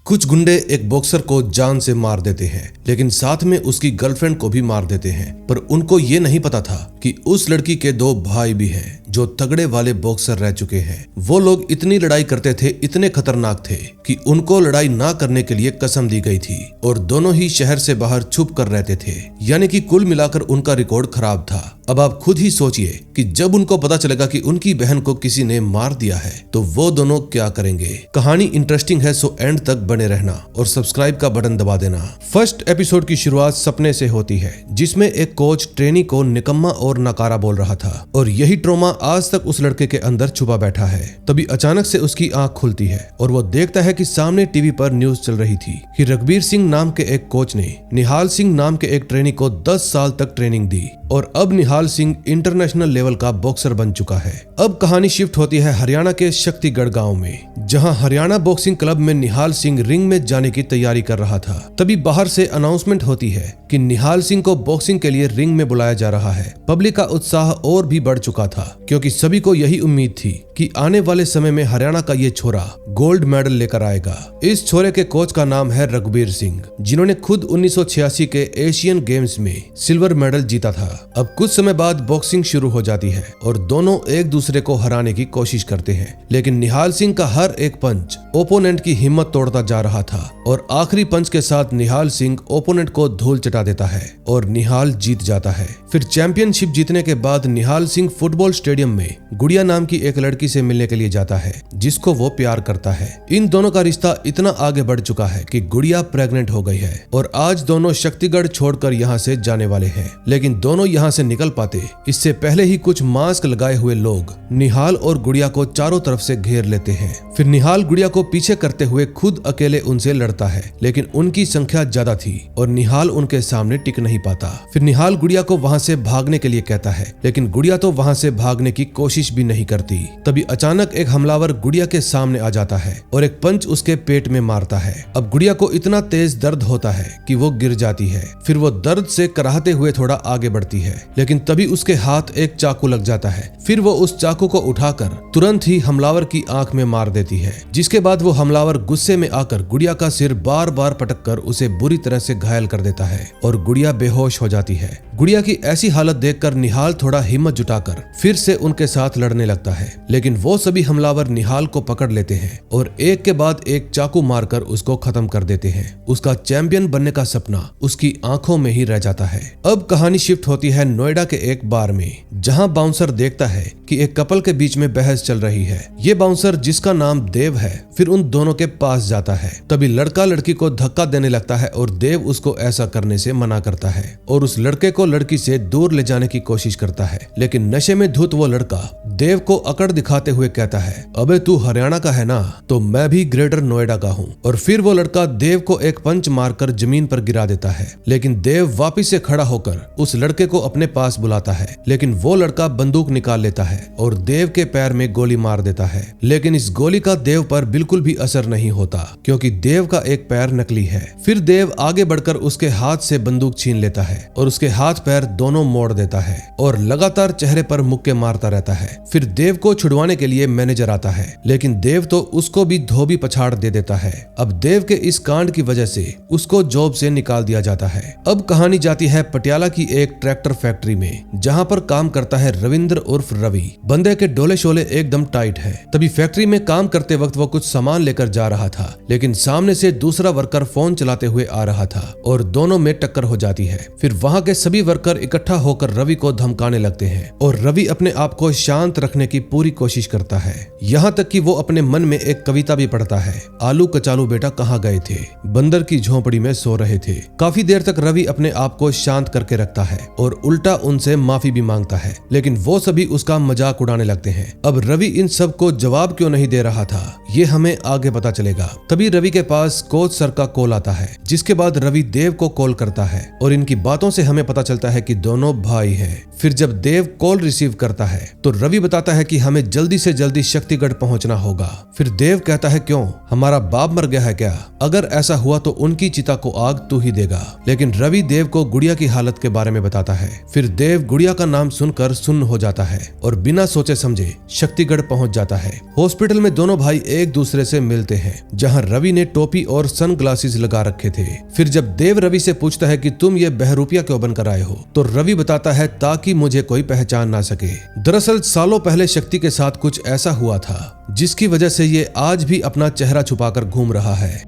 कुछ गुंडे एक बॉक्सर को जान से मार देते हैं, लेकिन साथ में उसकी गर्लफ्रेंड को भी मार देते हैं। पर उनको ये नहीं पता था कि उस लड़की के दो भाई भी हैं जो तगड़े वाले बॉक्सर रह चुके हैं। वो लोग इतनी लड़ाई करते थे, इतने खतरनाक थे कि उनको लड़ाई ना करने के लिए कसम दी गई थी और दोनों ही शहर से बाहर छुप कर रहते थे। यानी कि कुल मिलाकर उनका रिकॉर्ड खराब था। अब आप खुद ही सोचिए कि जब उनको पता चलेगा कि उनकी बहन को किसी ने मार दिया है तो वो दोनों क्या करेंगे। कहानी इंटरेस्टिंग है, सो एंड तक बने रहना और सब्सक्राइब का बटन दबा देना। फर्स्ट एपिसोड की शुरुआत सपने से होती है, जिसमें एक कोच ट्रेनी को निकम्मा और नकारा बोल रहा था और यही ट्रॉमा आज तक उस लड़के के अंदर छुपा बैठा है। तभी अचानक से उसकी आंख खुलती है और वो देखता है कि सामने टीवी पर न्यूज चल रही थी कि रघुबीर सिंह नाम के एक कोच ने निहाल सिंह नाम के एक ट्रेनी को 10 साल तक ट्रेनिंग दी और अब निहाल सिंह इंटरनेशनल लेवल का बॉक्सर बन चुका है। अब कहानी शिफ्ट होती है हरियाणा के शक्तिगढ़ गांव में, जहां हरियाणा बॉक्सिंग क्लब में निहाल सिंह रिंग में जाने की तैयारी कर रहा था। तभी बाहर से अनाउंसमेंट होती है कि निहाल सिंह को बॉक्सिंग के लिए रिंग में बुलाया जा रहा है। पब्लिक का उत्साह और भी बढ़ चुका था, क्योंकि सभी को यही उम्मीद थी कि आने वाले समय में हरियाणा का ये छोरा गोल्ड मेडल लेकर आएगा। इस छोरे के कोच का नाम है रघुबीर सिंह, जिन्होंने खुद 1986 के एशियन गेम्स में सिल्वर मेडल जीता था। अब कुछ समय बाद बॉक्सिंग शुरू हो जाती है और दोनों एक दूसरे को हराने की कोशिश करते हैं, लेकिन निहाल सिंह का हर एक पंच ओपोनेंट की हिम्मत तोड़ता जा रहा था और आखिरी पंच के साथ निहाल सिंह ओपोनेंट को धूल चटा देता है और निहाल जीत जाता है। फिर चैंपियनशिप जीतने के बाद निहाल सिंह फुटबॉल स्टेडियम में गुड़िया नाम की एक लड़की से मिलने के लिए जाता है, जिसको वो प्यार करता है। इन दोनों का रिश्ता इतना आगे बढ़ चुका है कि गुड़िया प्रेग्नेंट हो गई है और आज दोनों शक्तिगढ़ छोड़कर यहाँ से जाने वाले हैं। लेकिन दोनों यहाँ से निकल पाते इससे पहले ही कुछ मास्क लगाए हुए लोग निहाल और गुड़िया को चारों तरफ से घेर लेते हैं। फिर निहाल गुड़िया को पीछे करते हुए खुद अकेले उनसे लड़ता है, लेकिन उनकी संख्या ज्यादा थी और निहाल उनके सामने टिक नहीं पाता। फिर निहाल गुड़िया को वहां से भागने के लिए कहता है, लेकिन गुड़िया तो वहां से भागने की कोशिश भी नहीं करती। तभी अचानक एक हमलावर गुड़िया के सामने आ जाता है और एक पंच उसके पेट में मारता है। अब गुड़िया को इतना तेज दर्द होता है कि वो गिर जाती है। फिर वो दर्द से कराहते हुए थोड़ा आगे बढ़ती है, लेकिन तभी उसके हाथ एक चाकू लग जाता है। फिर वो उस चाकू को उठाकर तुरंत ही हमलावर की आंख में मार देती है, जिसके बाद वो हमलावर गुस्से में आकर गुड़िया का सिर बार बार पटक कर उसे बुरी तरह से घायल कर देता है और गुड़िया बेहोश हो जाती है। गुड़िया की ऐसी हालत देखकर निहाल थोड़ा हिम्मत जुटाकर फिर से उनके साथ लड़ने लगता है, लेकिन वो सभी हमलावर निहाल को पकड़ लेते हैं और एक के बाद एक चाकू मारकर उसको खत्म कर देते हैं। उसका चैंपियन बनने का सपना उसकी आंखों में ही रह जाता है। अब कहानी शिफ्ट होती है नोएडा के एक बार में, जहां बाउंसर देखता है कि एक कपल के बीच में बहस चल रही है। ये बाउंसर, जिसका नाम देव है, फिर उन दोनों के पास जाता है। तभी लड़का लड़की को धक्का देने लगता है और देव उसको ऐसा करने से मना करता है और उस लड़के को लड़की से दूर ले जाने की कोशिश करता है। लेकिन नशे में धुत वो लड़का देव को अकड़ दिखाते हुए कहता है, अबे तू हरियाणा का है ना, तो मैं भी ग्रेटर नोएडा का हूँ। और फिर वो लड़का देव को एक पंच मारकर जमीन पर गिरा देता है, लेकिन देव वापिस से खड़ा होकर उस लड़के को अपने पास बुलाता है। लेकिन वो लड़का बंदूक निकाल लेता है और देव के पैर में गोली मार देता है, लेकिन इस गोली का देव पर बिल्कुल भी असर नहीं होता, क्योंकि देव का एक पैर नकली है। फिर देव आगे बढ़कर उसके हाथ से बंदूक छीन लेता है और उसके हाथ पैर दोनों मोड़ देता है और लगातार चेहरे पर मुक्के मारता रहता है। फिर देव को छुड़वाने के लिए मैनेजर आता है, लेकिन देव तो उसको भी धोबी पछाड़ दे देता है। अब देव के इस कांड की वजह से उसको जॉब से निकाल दिया जाता है। अब कहानी जाती है पटियाला की एक ट्रैक्टर फैक्ट्री में, जहां पर काम करता है रविंद्र उर्फ रवि। बंदे के डोले शोले एकदम टाइट है। तभी फैक्ट्री में काम करते वक्त वो कुछ सामान लेकर जा रहा था, लेकिन सामने से दूसरा वर्कर फोन चलाते हुए आ रहा था और दोनों में टक्कर हो जाती है। फिर वहां के सभी वर्कर इकट्ठा होकर रवि को धमकाने लगते हैं और रवि अपने आप को शांत रखने की पूरी कोशिश करता है। यहाँ तक कि वो अपने मन में एक कविता भी पढ़ता है, आलू कचालू बेटा कहाँ गए थे, बंदर की झोंपड़ी में सो रहे थे। काफी देर तक रवि अपने आप को शांत करके रखता है और उल्टा उनसे माफी भी मांगता है, लेकिन वो सभी उसका मजाक उड़ाने लगते हैं। अब रवि इन सब को जवाब क्यों नहीं दे रहा था, ये हमें आगे पता चलेगा। तभी रवि के पास कोच सर का कॉल आता है, जिसके बाद रवि देव को कॉल करता है और इनकी बातों से हमें पता चलता है कि दोनों भाई हैं। फिर जब देव कॉल रिसीव करता है तो रवि बताता है कि हमें जल्दी से जल्दी शक्तिगढ़ पहुंचना होगा। फिर देव कहता है क्यों, हमारा बाप मर गया है क्या? अगर ऐसा हुआ तो उनकी चिता को आग तू ही देगा। लेकिन रवि देव को गुड़िया की हालत के बारे में बताता है। फिर देव गुड़िया का नाम सुनकर सुन्न हो जाता है और बिना सोचे समझे शक्तिगढ़ पहुंच जाता है। हॉस्पिटल में दोनों भाई एक दूसरे से मिलते हैं, जहां रवि ने टोपी और सनग्लासेस लगा रखे थे। फिर जब देव रवि से पूछता है कि तुम ये बहरूपिया क्यों बनकर आए हो, तो रवि बताता है ताकि मुझे कोई पहचान ना सके। दरअसल सालों पहले शक्ति के साथ कुछ ऐसा हुआ था जिसकी वजह से ये आज भी अपना चेहरा छुपाकर घूम रहा है।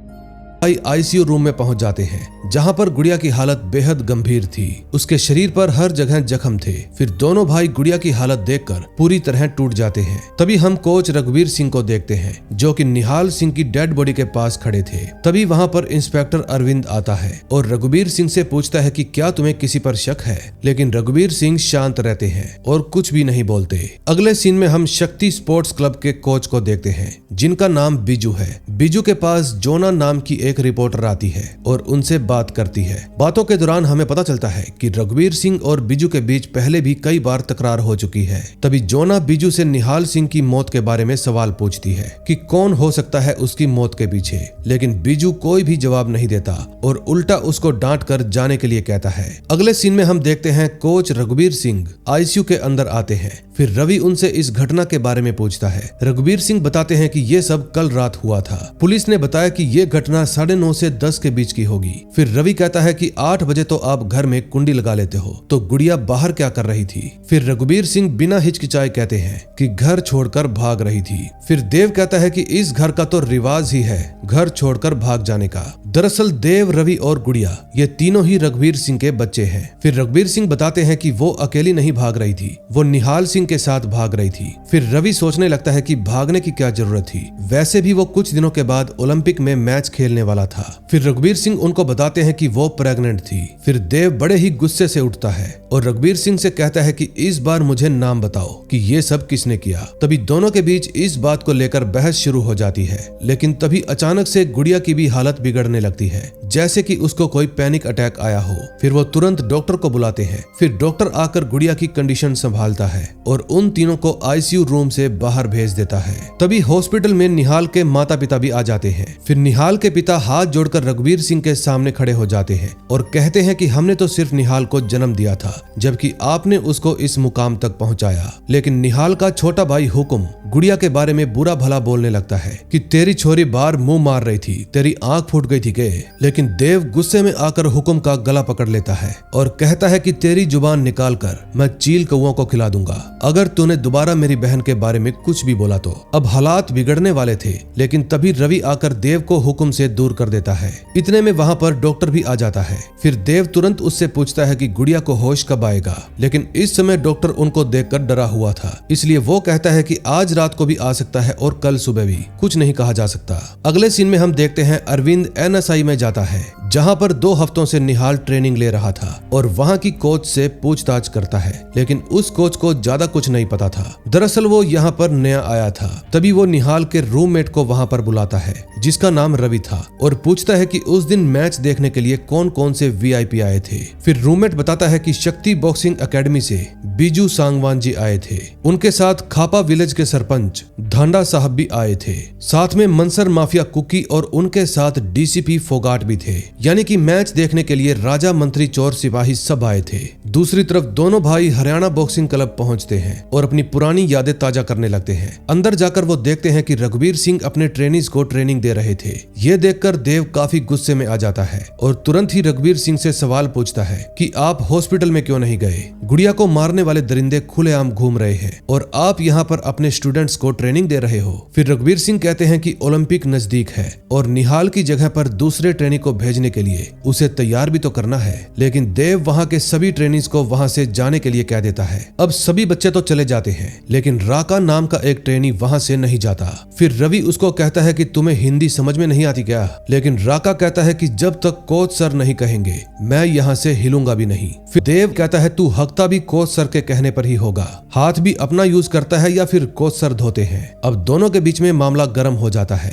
आईसीयू रूम में पहुंच जाते हैं, जहां पर गुड़िया की हालत बेहद गंभीर थी। उसके शरीर पर हर जगह जख्म थे। फिर दोनों भाई गुड़िया की हालत देखकर पूरी तरह टूट जाते हैं। तभी हम कोच रघुवीर सिंह को देखते हैं, जो कि निहाल सिंह की डेड बॉडी के पास खड़े थे। तभी वहां पर इंस्पेक्टर अरविंद आता है और रघुवीर सिंह से पूछता है कि क्या तुम्हें किसी पर शक है? लेकिन रघुवीर सिंह शांत रहते हैं और कुछ भी नहीं बोलते। अगले सीन में हम शक्ति स्पोर्ट्स क्लब के कोच को देखते हैं, जिनका नाम बिजू है। बिजू के पास जोना नाम की एक रिपोर्टर आती है और उनसे बात करती है। बातों के दौरान हमें पता चलता है कि रघुवीर सिंह और बिजू के बीच पहले भी कई बार तकरार हो चुकी है। तभी जोना बिजू से निहाल सिंह की मौत के बारे में सवाल पूछती है कि कौन हो सकता है उसकी मौत के पीछे, लेकिन बिजू कोई भी जवाब नहीं देता और उल्टा उसको डांट कर जाने के लिए कहता है। अगले सीन में हम देखते हैं कोच रघुवीर सिंह आईसीयू के अंदर आते हैं। फिर रवि उनसे इस घटना के बारे में पूछता है। रघुवीर सिंह बताते हैं कि ये सब कल रात हुआ था। पुलिस ने बताया कि ये घटना 9:30 से 10 के बीच की होगी। फिर रवि कहता है कि 8 बजे तो आप घर में कुंडी लगा लेते हो, तो गुड़िया बाहर क्या कर रही थी? फिर रघुवीर सिंह बिना हिचकिचाए कहते हैं कि घर छोड़कर भाग रही थी। फिर देव कहता है कि इस घर का तो रिवाज ही है घर छोड़कर भाग जाने का। दरअसल देव, रवि और गुड़िया ये तीनों ही रघुवीर सिंह के बच्चे हैं। फिर रघुवीर सिंह बताते हैं कि वो अकेली नहीं भाग रही थी, वो निहाल सिंह के साथ भाग रही थी। फिर रवि सोचने लगता है कि भागने की क्या जरूरत थी, वैसे भी वो कुछ दिनों के बाद ओलंपिक में मैच खेलने वाला था। फिर रघुवीर सिंह उनको बताते हैं कि वो प्रेग्नेंट थी। फिर देव बड़े ही गुस्से से उठता है और रघुवीर सिंह से कहता है कि इस बार मुझे नाम बताओ कि ये सब किसने किया। तभी दोनों के बीच इस बात को लेकर बहस शुरू हो जाती है। लेकिन तभी अचानक से गुड़िया की भी हालत बिगड़ने लगती है, जैसे कि उसको कोई पैनिक अटैक आया हो। फिर वो तुरंत डॉक्टर को बुलाते हैं। फिर डॉक्टर आकर गुड़िया की कंडीशन संभालता है और उन तीनों को आईसीयू रूम से बाहर भेज देता है। तभी हॉस्पिटल में निहाल के माता पिता भी आ जाते हैं। फिर निहाल के पिता हाथ जोड़कर रघुवीर सिंह के सामने खड़े हो जाते हैं और कहते हैं कि हमने तो सिर्फ निहाल को जन्म दिया था, जबकि आपने उसको इस मुकाम तक पहुंचाया। लेकिन निहाल का छोटा भाई हुकुम गुड़िया के बारे में बुरा भला बोलने लगता है कि तेरी छोरी बार मुंह मार रही थी, तेरी आंख फूट गई थी के। लेकिन देव गुस्से में आकर हुकुम का गला पकड़ लेता है और कहता है कि तेरी जुबान निकाल कर मैं चील कौओं को खिला दूंगा अगर तूने दोबारा मेरी बहन के बारे में कुछ भी बोला तो। अब हालात बिगड़ने वाले थे, लेकिन तभी रवि आकर देव को हुकुम से दूर कर देता है। इतने में वहां पर डॉक्टर भी आ जाता है। फिर देव तुरंत उससे पूछता है कि गुड़िया को होश कब आएगा, लेकिन इस समय डॉक्टर उनको देखकर डरा हुआ था, इसलिए वो कहता है कि आज रात को भी आ सकता है और कल सुबह भी, कुछ नहीं कहा जा सकता। अगले सीन में हम देखते हैं अरविंद एनएसआई में जाता है, जहां पर 2 हफ्तों से निहाल ट्रेनिंग ले रहा था और वहां की कोच से पूछताछ करता है। लेकिन उस कोच को ज्यादा कुछ नहीं पता था। दरअसल वो यहाँ पर नया आया था। तभी वो निहाल के रूममेट को वहां पर बुलाता है, जिसका नाम रवि था, और पूछता है कि उस दिन मैच देखने के लिए कौन कौन से वीआईपी आए थे। फिर रूममेट बताता है कि शक्ति बॉक्सिंग एकेडमी से बिजू सांगवान जी आए थे, उनके साथ खापा विलेज के सरपंच धांडा साहब भी आए थे, साथ में मनसर माफिया कुकी और उनके साथ डीसीपी फोगाट भी थे। यानी कि मैच देखने के लिए राजा, मंत्री, चोर, सिपाही सब आए थे। दूसरी तरफ दोनों भाई हरियाणा बॉक्सिंग क्लब पहुंचते हैं और अपनी पुरानी यादें ताजा करने लगते हैं। अंदर जाकर वो देखते हैं कि रघुवीर सिंह अपने ट्रेनीज को ट्रेनिंग दे रहे थे। ये देखकर देव काफी गुस्से में आ जाता है और तुरंत ही रघुवीर सिंह से सवाल पूछता है कि आप हॉस्पिटल में क्यों नहीं गए? गुड़िया को मारने वाले दरिंदे खुलेआम घूम रहे हैं और आप यहाँ पर अपने स्टूडेंट्स को ट्रेनिंग दे रहे हो। फिर रघुवीर सिंह कहते हैं कि ओलंपिक नजदीक है और निहाल की जगह पर दूसरे ट्रेनी को भेजने के लिए उसे तैयार भी तो करना है। लेकिन देव वहाँ के सभी ट्रेनीज को वहाँ से जाने के लिए कह देता है। अब सभी बच्चे तो चले जाते हैं, लेकिन राका नाम का एक ट्रेनी वहाँ से नहीं जाता। फिर रवि उसको कहता है कि तुम्हें हिंदी समझ में नहीं आती क्या? लेकिन राका कहता है कि जब तक कोच सर नहीं कहेंगे मैं यहाँ से हिलूंगा भी नहीं। फिर देव कहता है तू हकता भी कोच सर के कहने पर ही होगा, हाथ भी अपना यूज करता है या फिर कोच सर धोते हैं। अब दोनों के बीच में मामला गर्म हो जाता है।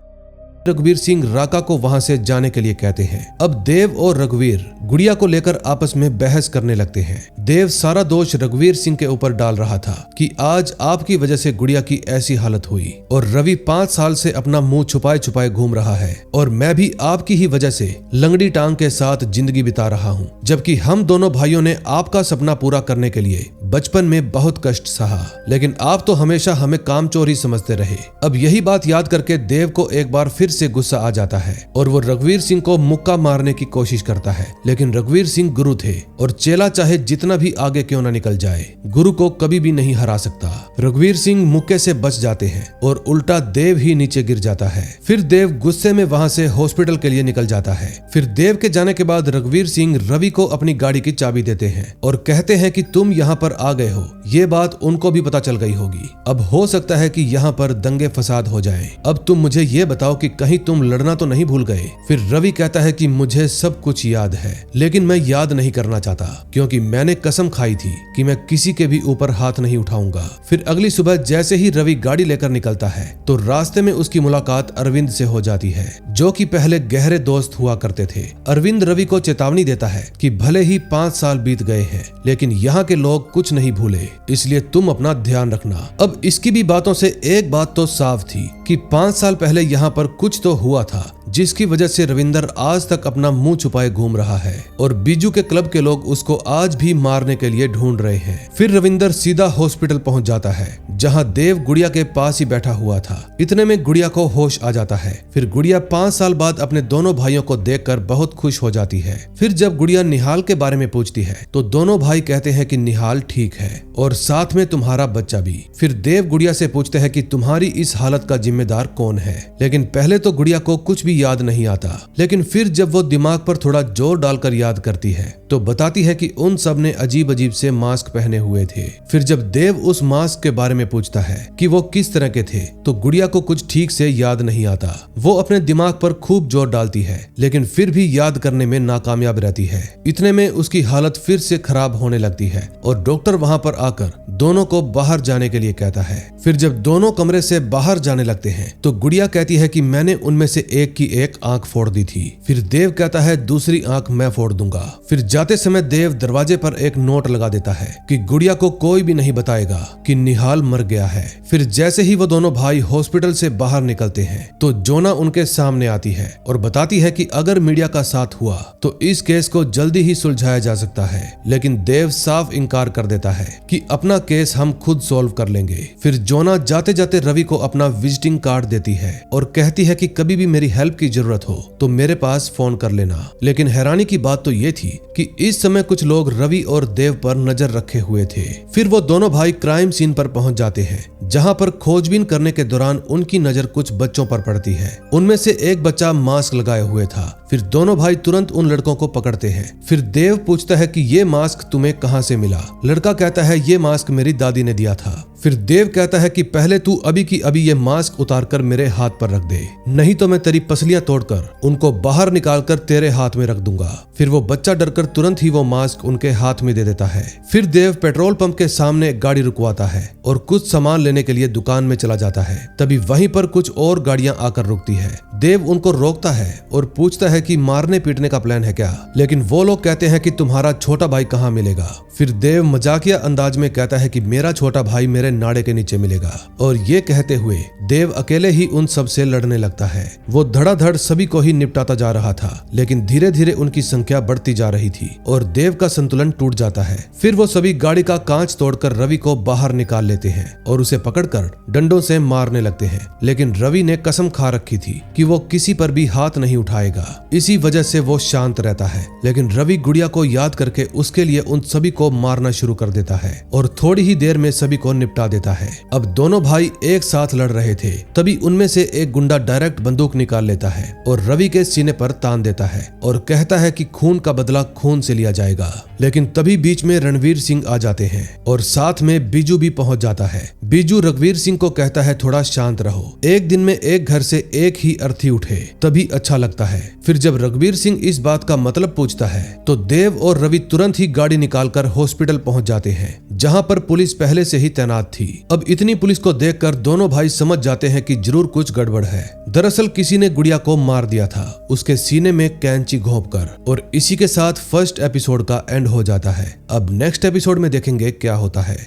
रघुवीर सिंह राका को वहां से जाने के लिए कहते हैं। अब देव और रघुवीर गुड़िया को लेकर आपस में बहस करने लगते हैं। देव सारा दोष रघुवीर सिंह के ऊपर डाल रहा था कि आज आपकी वजह से गुड़िया की ऐसी हालत हुई और रवि 5 साल से अपना मुंह छुपाए छुपाए घूम रहा है और मैं भी आपकी ही वजह से लंगड़ी टांग के साथ जिंदगी बिता रहा हूँ, जबकि हम दोनों भाइयों ने आपका सपना पूरा करने के लिए बचपन में बहुत कष्ट सहा, लेकिन आप तो हमेशा हमें कामचोर ही समझते रहे। अब यही बात याद करके देव को एक बार फिर से गुस्सा आ जाता है और वो रघुवीर सिंह को मुक्का मारने की कोशिश करता है, लेकिन रघुवीर सिंह गुरु थे और चेला चाहे जितना भी आगे क्यों ना निकल जाए, गुरु को कभी भी नहीं हरा सकता। रघुवीर सिंह मुक्के से बच जाते हैं और उल्टा देव ही नीचे गिर जाता है। फिर देव गुस्से में वहां से हॉस्पिटल के लिए निकल जाता है। फिर देव के जाने के बाद रघुवीर सिंह रवि को अपनी गाड़ी की चाबी देते हैं और कहते हैं कि तुम यहाँ पर आ गए हो, ये बात उनको भी पता चल गई होगी। अब हो सकता है कि यहाँ पर दंगे फसाद हो जाए। अब तुम मुझे ये बताओ कि कहीं तुम लड़ना तो नहीं भूल गए। फिर रवि कहता है कि मुझे सब कुछ याद है, लेकिन मैं याद नहीं करना चाहता क्योंकि मैंने कसम खाई थी कि मैं किसी के भी ऊपर हाथ नहीं उठाऊंगा। फिर अगली सुबह जैसे ही रवि गाड़ी लेकर निकलता है तो रास्ते में उसकी मुलाकात अरविंद से हो जाती है, जो कि पहले गहरे दोस्त हुआ करते थे। अरविंद रवि को चेतावनी देता है कि भले ही 5 साल बीत गए हैं, लेकिन यहाँ के लोग कुछ नहीं भूले, इसलिए तुम अपना ध्यान रखना। अब इसकी भी बातों से एक बात तो साफ थी कि 5 साल पहले यहाँ पर कुछ तो हुआ था जिसकी वजह से रविंदर आज तक अपना मुंह छुपाए घूम रहा है और बीजू के क्लब के लोग उसको आज भी मारने के लिए ढूंढ रहे हैं। फिर रविंदर सीधा हॉस्पिटल पहुंच जाता है जहां देव गुड़िया के पास ही बैठा हुआ था। इतने में गुड़िया को होश आ जाता है। फिर गुड़िया 5 साल बाद अपने दोनों भाइयों को देखकर बहुत खुश हो जाती है। फिर जब गुड़िया निहाल के बारे में पूछती है तो दोनों भाई कहते हैं कि निहाल ठीक है और साथ में तुम्हारा बच्चा भी। फिर देव गुड़िया से पूछते हैं कि तुम्हारी इस हालत का जिम्मेदार कौन है, लेकिन पहले तो गुड़िया को कुछ भी याद नहीं आता, लेकिन फिर जब वो दिमाग पर थोड़ा जोर डालकर याद करती है तो बताती है कि उन सब ने अजीब अजीब से मास्क पहने हुए थे। फिर जब देव उस मास्क के बारे में पूछता है कि वो किस तरह के थे तो गुड़िया को कुछ ठीक से याद नहीं आता। वो अपने दिमाग पर खूब जोर डालती है, लेकिन फिर भी याद करने में नाकामयाब रहती है। इतने में उसकी हालत फिर से खराब होने लगती है और डॉक्टर वहां पर आकर दोनों को बाहर जाने के लिए कहता है। फिर जब दोनों कमरे से बाहर जाने लगते हैं तो गुड़िया कहती है कि मैंने उनमें से एक की एक आंख फोड़ दी थी। फिर देव कहता है दूसरी आंख मैं फोड़ दूंगा। फिर जाते समय देव दरवाजे पर एक नोट लगा देता है कि गुड़िया को कोई भी नहीं बताएगा कि निहाल मर गया है। फिर जैसे ही वो दोनों भाई हॉस्पिटल से बाहर निकलते हैं तो जोना उनके सामने आती है और बताती है कि अगर मीडिया का साथ हुआ तो इस केस को जल्दी ही सुलझाया जा सकता है, लेकिन देव साफ इनकार कर देता है कि अपना केस हम खुद सॉल्व कर लेंगे। फिर जोना जाते जाते रवि को अपना विजिटिंग कार्ड देती है और कहती है कि कभी भी मेरी हेल्प की जरूरत हो तो मेरे पास फोन कर लेना। लेकिन हैरानी की बात तो ये थी कि इस समय कुछ लोग रवि और देव पर नजर रखे हुए थे। फिर वो दोनों भाई क्राइम सीन पर पहुंच जाते हैं जहां पर खोजबीन करने के दौरान उनकी नजर कुछ बच्चों पर पड़ती है। उनमें से एक बच्चा मास्क लगाए हुए था। फिर दोनों भाई तुरंत उन लड़कों को पकड़ते हैं। फिर देव पूछता है कि ये मास्क तुम्हें कहां से मिला। लड़का कहता है ये मास्क मेरी दादी ने दिया था। फिर देव कहता है कि पहले तू अभी की अभी ये मास्क उतार कर मेरे हाथ पर रख दे, नहीं तो मैं तेरी पसलियां तोड़कर उनको बाहर निकालकर तेरे हाथ में रख दूंगा। फिर वो बच्चा डरकर तुरंत ही वो मास्क उनके हाथ में दे देता है। फिर देव पेट्रोल पंप के सामने गाड़ी रुकवाता है और कुछ सामान लेने के लिए दुकान में चला जाता है। तभी वहीं पर कुछ और गाड़ियां आकर रुकती है। देव उनको रोकता है और पूछता है कि मारने पीटने का प्लान है क्या, लेकिन वो लोग कहते हैं कि तुम्हारा छोटा भाई कहाँ मिलेगा। फिर देव मजाकिया अंदाज में कहता है कि मेरा छोटा भाई मेरे नाड़े के नीचे मिलेगा, और ये कहते हुए देव अकेले ही उन सब से लड़ने लगता है। वो धड़ाधड़ सभी को ही निपटाता जा रहा था, लेकिन धीरे धीरे उनकी संख्या बढ़ती जा रही थी और देव का संतुलन टूट जाता है। फिर वो सभी गाड़ी का कांच तोड़कर रवि को बाहर निकाल लेते हैं और उसे पकड़कर डंडों से मारने लगते हैं, लेकिन रवि ने कसम खा रखी थी कि वो किसी पर भी हाथ नहीं उठाएगा। इसी वजह से वो शांत रहता है, लेकिन रवि गुड़िया को याद करके उसके लिए उन सभी को मारना शुरू कर देता है और थोड़ी ही देर में सभी को निपटा देता है। अब दोनों भाई एक साथ लड़ रहे थे, तभी उनमें से एक गुंडा डायरेक्ट बंदूक निकाल लेता है और रवि के सीने पर तान देता है और कहता है कि खून का बदला खून से लिया जाएगा। लेकिन तभी बीच में रणवीर सिंह आ जाते हैं और साथ में बीजू भी पहुंच जाता है। बीजू रघुवीर सिंह को कहता है थोड़ा शांत रहो, एक दिन में एक घर से एक ही अर्थी उठे तभी अच्छा लगता है। फिर फिर जब रघुवीर सिंह इस बात का मतलब पूछता है तो देव और रवि तुरंत ही गाड़ी निकालकर हॉस्पिटल पहुंच जाते हैं, जहां पर पुलिस पहले से ही तैनात थी। अब इतनी पुलिस को देखकर दोनों भाई समझ जाते हैं कि जरूर कुछ गड़बड़ है। दरअसल किसी ने गुड़िया को मार दिया था, उसके सीने में कैंची घोंपकर। और इसी के साथ फर्स्ट एपिसोड का एंड हो जाता है। अब नेक्स्ट एपिसोड में देखेंगे क्या होता है।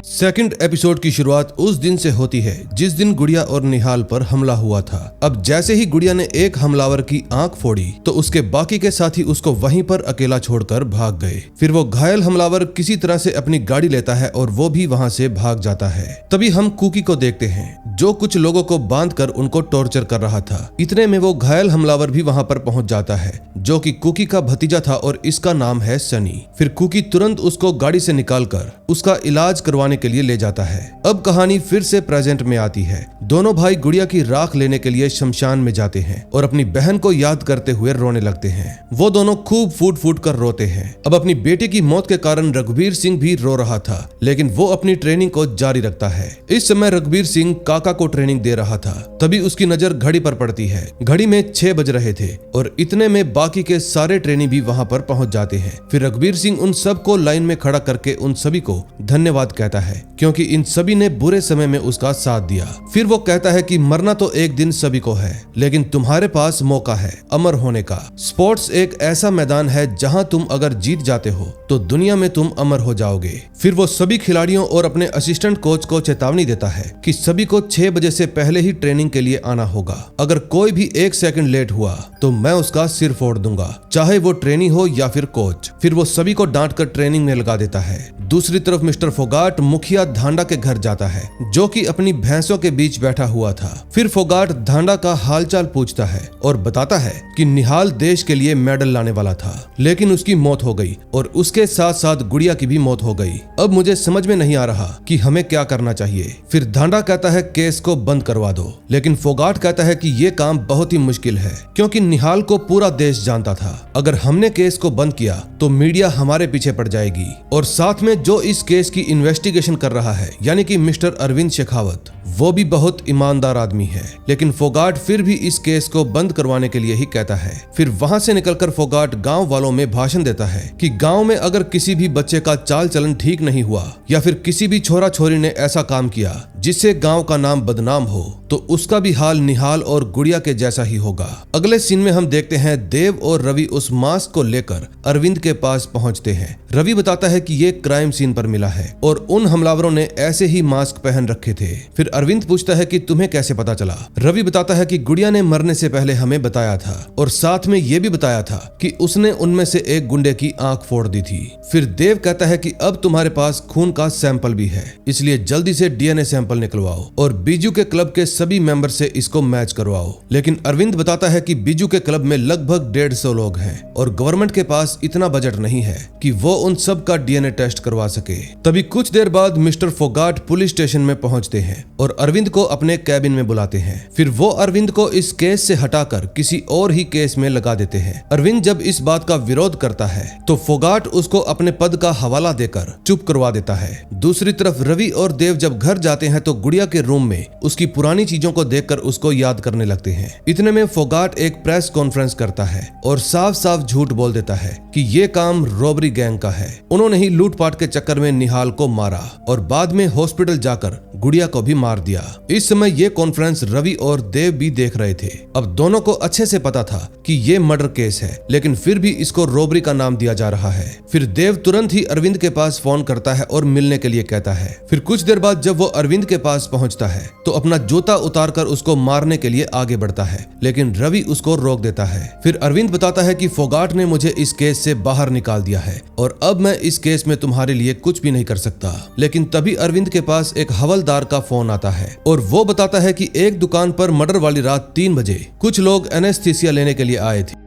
सेकंड एपिसोड की शुरुआत उस दिन से होती है जिस दिन गुड़िया और निहाल पर हमला हुआ था। अब जैसे ही गुड़िया ने एक हमलावर की आंख फोड़ी तो उसके बाकी के साथी उसको वहीं पर अकेला छोड़कर भाग गए। फिर वो घायल हमलावर किसी तरह से अपनी गाड़ी लेता है और वो भी वहां से भाग जाता है। तभी हम कुकी को देखते हैं जो कुछ लोगों को बांधकर उनको टॉर्चर कर रहा था। इतने में वो घायल हमलावर भी वहां पर पहुंच जाता है जो कि कुकी का भतीजा था और इसका नाम है सनी। फिर कुकी तुरंत उसको गाड़ी से निकालकर उसका इलाज करवाने के लिए ले जाता है। अब कहानी फिर से प्रेजेंट में आती है। दोनों भाई गुड़िया की राख लेने के लिए शमशान में जाते हैं और अपनी बहन को याद करते हुए रोने लगते हैं। वो दोनों खूब फूट फूट कर रोते हैं। अब अपनी बेटी की मौत के कारण रघुवीर सिंह भी रो रहा था, लेकिन वो अपनी ट्रेनिंग को जारी रखता है। इस समय रघुवीर सिंह काका को ट्रेनिंग दे रहा था। तभी उसकी नजर घड़ी पर पड़ती है। घड़ी में 6 बज रहे थे और इतने में बाकी के सारे ट्रेनी भी वहां पर पहुंच जाते हैं। फिर रघुवीर सिंह उन सबको लाइन में खड़ा करके उन सभी को धन्यवाद कहता है, क्योंकि इन सभी ने बुरे समय में उसका साथ दिया। फिर वो कहता है कि मरना तो एक दिन सभी को है, लेकिन तुम्हारे पास मौका है अमर होने का। स्पोर्ट्स एक ऐसा मैदान है जहां तुम अगर जीत जाते हो तो दुनिया में तुम अमर हो जाओगे। फिर वो सभी खिलाड़ियों और अपने असिस्टेंट कोच को चेतावनी देता है कि सभी को 6 बजे से पहले ही ट्रेनिंग के लिए आना होगा। अगर कोई भी 1 सेकंड लेट हुआ तो मैं उसका सिर फोड़ दूंगा, चाहे वो ट्रेनी हो या फिर कोच। फिर वो सभी को डांट कर ट्रेनिंग में लगा देता है। दूसरी तरफ मिस्टर फोगाट मुखिया धांडा के घर जाता है, जो कि अपनी भैंसों के बीच बैठा हुआ था। फिर फोगाट धांडा का हालचाल पूछता है और बताता है कि निहाल देश के लिए मेडल लाने वाला था, लेकिन उसकी मौत हो गई और उसके साथ साथ गुड़िया की भी मौत हो गई। अब मुझे समझ में नहीं आ रहा कि हमें क्या करना चाहिए। फिर धांडा कहता है केस को बंद करवा दो, लेकिन फोगाट कहता है कि ये काम बहुत ही मुश्किल है, क्योंकि निहाल को पूरा देश जानता था। अगर हमने केस को बंद किया तो मीडिया हमारे पीछे पड़ जाएगी, और साथ में जो इस केस की इन्वेस्टिगेशन कर रहा है यानी कि मिस्टर अरविंद शेखावत, वो भी बहुत ईमानदार आदमी है। लेकिन फोगाट फिर भी इस केस को बंद करवाने के लिए ही कहता है। फिर वहां से निकलकर फोगाट गांव वालों में भाषण देता है कि गांव में अगर किसी भी बच्चे का चाल चलन ठीक नहीं हुआ या फिर किसी भी छोरा छोरी ने ऐसा काम किया जिससे गांव का नाम बदनाम हो, तो उसका भी हाल निहाल और गुड़िया के जैसा ही होगा। अगले सीन में हम देखते हैं देव और रवि उस मास्क को लेकर अरविंद के पास पहुंचते हैं। रवि बताता है कि ये क्राइम सीन पर मिला है और उन हमलावरों ने ऐसे ही मास्क पहन रखे थे। फिर अरविंद पूछता है कि तुम्हें कैसे पता चला। रवि बताता है कि गुड़िया ने मरने से पहले हमें बताया था और साथ में ये भी बताया था कि उसने उनमें से एक गुंडे की आंख फोड़ दी थी। फिर देव कहता है कि अब तुम्हारे पास खून का सैंपल भी है, इसलिए जल्दी से डीएनए सैंपल निकलवाओ और बीजू के क्लब के सभी मेंबर से इसको मैच करवाओ। लेकिन अरविंद बताता है कि बीजू के क्लब में लगभग 150 लोग हैं और गवर्नमेंट के पास इतना बजट नहीं है कि वो उन सब का डीएनए टेस्ट करवा सके। तभी कुछ देर बाद मिस्टर फोगाट पुलिस स्टेशन में पहुंचते हैं और अरविंद को अपने कैबिन में बुलाते हैं। फिर वो अरविंद को इस केस से हटाकर किसी और ही केस में लगा देते हैं। अरविंद जब इस बात का विरोध करता है तो फोगाट उसको अपने पद का हवाला देकर चुप करवा देता है। दूसरी तरफ रवि और देव जब घर जाते हैं तो गुड़िया के रूम में उसकी पुरानी चीजों को देखकर उसको याद करने लगते हैं। इतने में फोगाट एक प्रेस कॉन्फ्रेंस करता है और साफ साफ झूठ बोल देता है कि ये काम रॉबरी गैंग का है। उन्होंने ही लूटपाट के चक्कर में निहाल को मारा और बाद में हॉस्पिटल जाकर गुड़िया को भी मार दिया। इस समय ये कॉन्फ्रेंस रवि और देव भी देख रहे थे। अब दोनों को अच्छे से पता था कि ये मर्डर केस है, लेकिन फिर भी इसको रॉबरी का नाम दिया जा रहा है। फिर देव तुरंत ही अरविंद के पास फोन करता है और मिलने के लिए कहता है। फिर कुछ देर बाद जब वो अरविंद के पास पहुंचता है तो अपना जूता उतारकर उसको मारने के लिए आगे बढ़ता है, लेकिन रवि उसको रोक देता है। फिर अरविंद बताता है कि फोगाट ने मुझे इस केस से बाहर निकाल दिया है और अब मैं इस केस में तुम्हारे लिए कुछ भी नहीं कर सकता। लेकिन तभी अरविंद के पास एक हवलदार का फोन आता है और वो बताता है कि एक दुकान पर मर्डर वाली रात 3 बजे कुछ लोग एनेस्थीसिया लेने के लिए आए थे।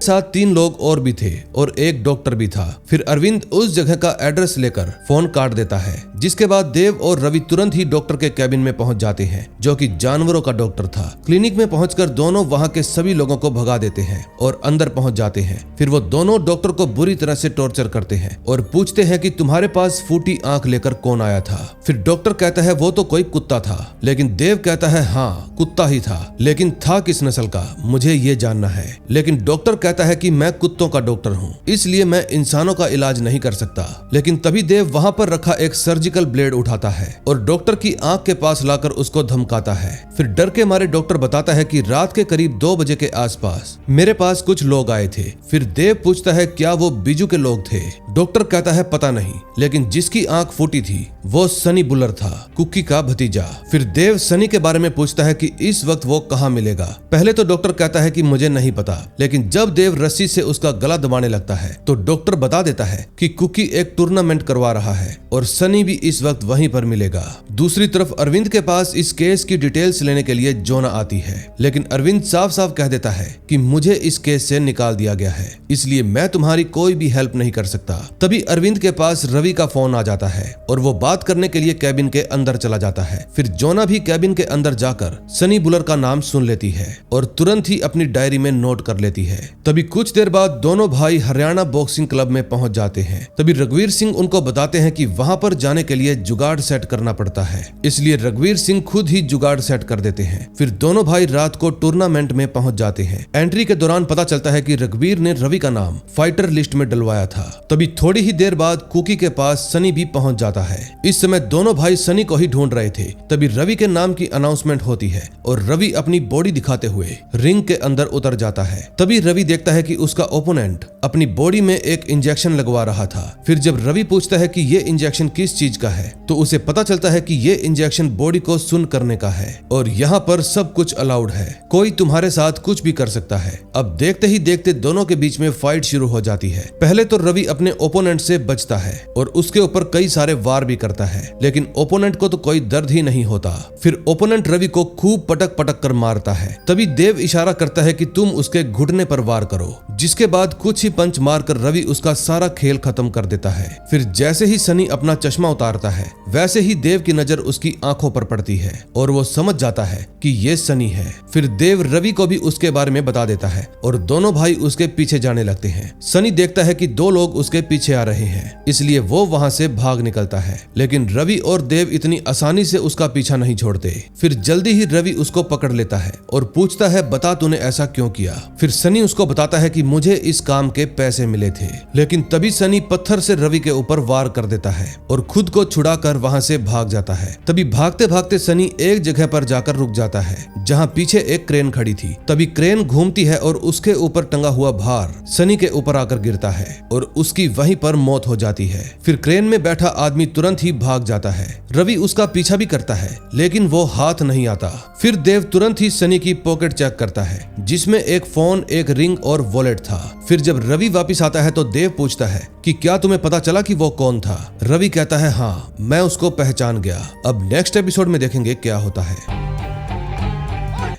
साथ 3 लोग और भी थे और एक डॉक्टर भी था। फिर अरविंद उस जगह का एड्रेस लेकर फोन काट देता है, जिसके बाद देव और रवि तुरंत ही डॉक्टर के कैबिन में पहुंच जाते हैं, जो कि जानवरों का डॉक्टर था। क्लिनिक में पहुंचकर दोनों वहां के सभी लोगों को भगा देते हैं और अंदर पहुंच जाते हैं। फिर वो दोनों डॉक्टर को बुरी तरह से टॉर्चर करते हैं और पूछते हैं कि तुम्हारे पास फूटी आंख लेकर कौन आया था। फिर डॉक्टर कहता है वो तो कोई कुत्ता था, लेकिन देव कहता है हाँ कुत्ता ही था, लेकिन था किस नस्ल का मुझे ये जानना है। लेकिन डॉक्टर कहता है कि मैं कुत्तों का डॉक्टर हूँ, इसलिए मैं इंसानों का इलाज नहीं कर सकता। लेकिन तभी देव वहाँ पर रखा एक सर्जिकल ब्लेड उठाता है और डॉक्टर की आंख के पास लाकर उसको धमकाता है। फिर डर के मारे डॉक्टर बताता है कि रात के करीब 2 बजे के आसपास मेरे पास कुछ लोग आए थे। फिर देव पूछता है क्या वो बीजू के लोग थे। डॉक्टर कहता है पता नहीं, लेकिन जिसकी आंख फूटी थी वो सनी बुलर था, कुकी का भतीजा। फिर देव सनी के बारे में पूछता है कि इस वक्त वो कहाँ मिलेगा। पहले तो डॉक्टर कहता है कि मुझे नहीं पता, लेकिन जब देव रस्सी से उसका गला दबाने लगता है तो डॉक्टर बता देता है कि कुकी एक टूर्नामेंट करवा रहा है और सनी भी इस वक्त वहीं पर मिलेगा। दूसरी तरफ अरविंद के पास इस केस की डिटेल्स लेने के लिए जोना आती है, लेकिन अरविंद साफ साफ कह देता है कि मुझे इस केस से निकाल दिया गया है, इसलिए मैं तुम्हारी कोई भी हेल्प नहीं कर सकता। तभी अरविंद के पास रवि का फोन आ जाता है और वो बात करने के लिए कैबिन के अंदर चला जाता है। फिर जोना भी कैबिन के अंदर जाकर सनी बुलर का नाम सुन लेती है और तुरंत ही अपनी डायरी में नोट कर लेती है। तभी कुछ देर बाद दोनों भाई हरियाणा बॉक्सिंग क्लब में पहुंच जाते हैं। तभी रघुवीर सिंह उनको बताते हैं कि वहां पर जाने के लिए जुगाड़ सेट करना पड़ता है, इसलिए रघुवीर सिंह खुद ही जुगाड़ सेट कर देते हैं। फिर दोनों भाई रात को टूर्नामेंट में पहुंच जाते हैं। एंट्री के दौरान पता चलता है कि रघुवीर ने रवि का नाम फाइटर लिस्ट में डलवाया था। तभी थोड़ी ही देर बाद कुकी के पास सनी भी पहुंच जाता है। इस समय दोनों भाई सनी को ही ढूंढ रहे थे। तभी रवि के नाम की अनाउंसमेंट होती है और रवि अपनी बॉडी दिखाते हुए रिंग के अंदर उतर जाता है। तभी रवि देखता है कि उसका ओपोनेंट अपनी बॉडी में एक इंजेक्शन लगवा रहा था। फिर जब रवि पूछता है कि ये इंजेक्शन किस चीज का है तो उसे पता चलता है कि ये इंजेक्शन बॉडी को सुन्न करने का है और यहाँ पर सब कुछ अलाउड है, कोई तुम्हारे साथ कुछ भी कर सकता है। अब देखते ही देखते दोनों के बीच में फाइट शुरू हो जाती है। पहले तो रवि अपने ओपोनेंट से बचता है और उसके ऊपर कई सारे वार भी करता है, लेकिन ओपोनेंट को तो कोई दर्द ही नहीं होता। फिर ओपोनेंट रवि को खूब पटक पटक कर मारता है। तभी देव इशारा करता है कि तुम उसके घुटने पर वार करो, जिसके बाद कुछ ही पंच मारकर रवि उसका सारा खेल खत्म कर देता है। फिर जैसे ही सनी अपना चश्मा उतारता है वैसे ही देव की नजर उसकी आंखों पर पड़ती है और वो समझ जाता है कि ये सनी है। फिर देव रवि को भी उसके बारे में बता देता है और दोनों भाई उसके पीछे जाने लगते हैं। सनी देखता है कि 2 लोग उसके पीछे आ रहे हैं, इसलिए वो वहां से भाग निकलता है, लेकिन रवि और देव इतनी आसानी से उसका पीछा नहीं छोड़ते। फिर जल्दी ही रवि उसको पकड़ लेता है और पूछता है बता तूने ऐसा क्यों किया। फिर सनी उसको बताता है कि मुझे इस काम के पैसे मिले थे, लेकिन तभी सनी पत्थर से रवि के ऊपर वार कर देता है और खुद को छुड़ाकर वहां से भाग जाता है। तभी भागते भागते सनी एक जगह पर जाकर रुक जाता है जहां पीछे एक क्रेन खड़ी थी। तभी क्रेन घूमती है और उसके ऊपर टंगा हुआ भार सनी के ऊपर आकर गिरता है और उसकी वहीं पर मौत हो जाती है। फिर क्रेन में बैठा आदमी तुरंत ही भाग जाता है। रवि उसका पीछा भी करता है, लेकिन वो हाथ नहीं आता। फिर देव तुरंत ही सनी की पॉकेट चेक करता है, जिसमें एक फोन, एक रिंग और वॉलेट था। फिर जब रवि वापस आता है तो देव पूछता है कि क्या तुम्हें पता चला कि वो कौन था। रवि कहता है हाँ, मैं उसको पहचान गया। अब नेक्स्ट एपिसोड में देखेंगे क्या होता है।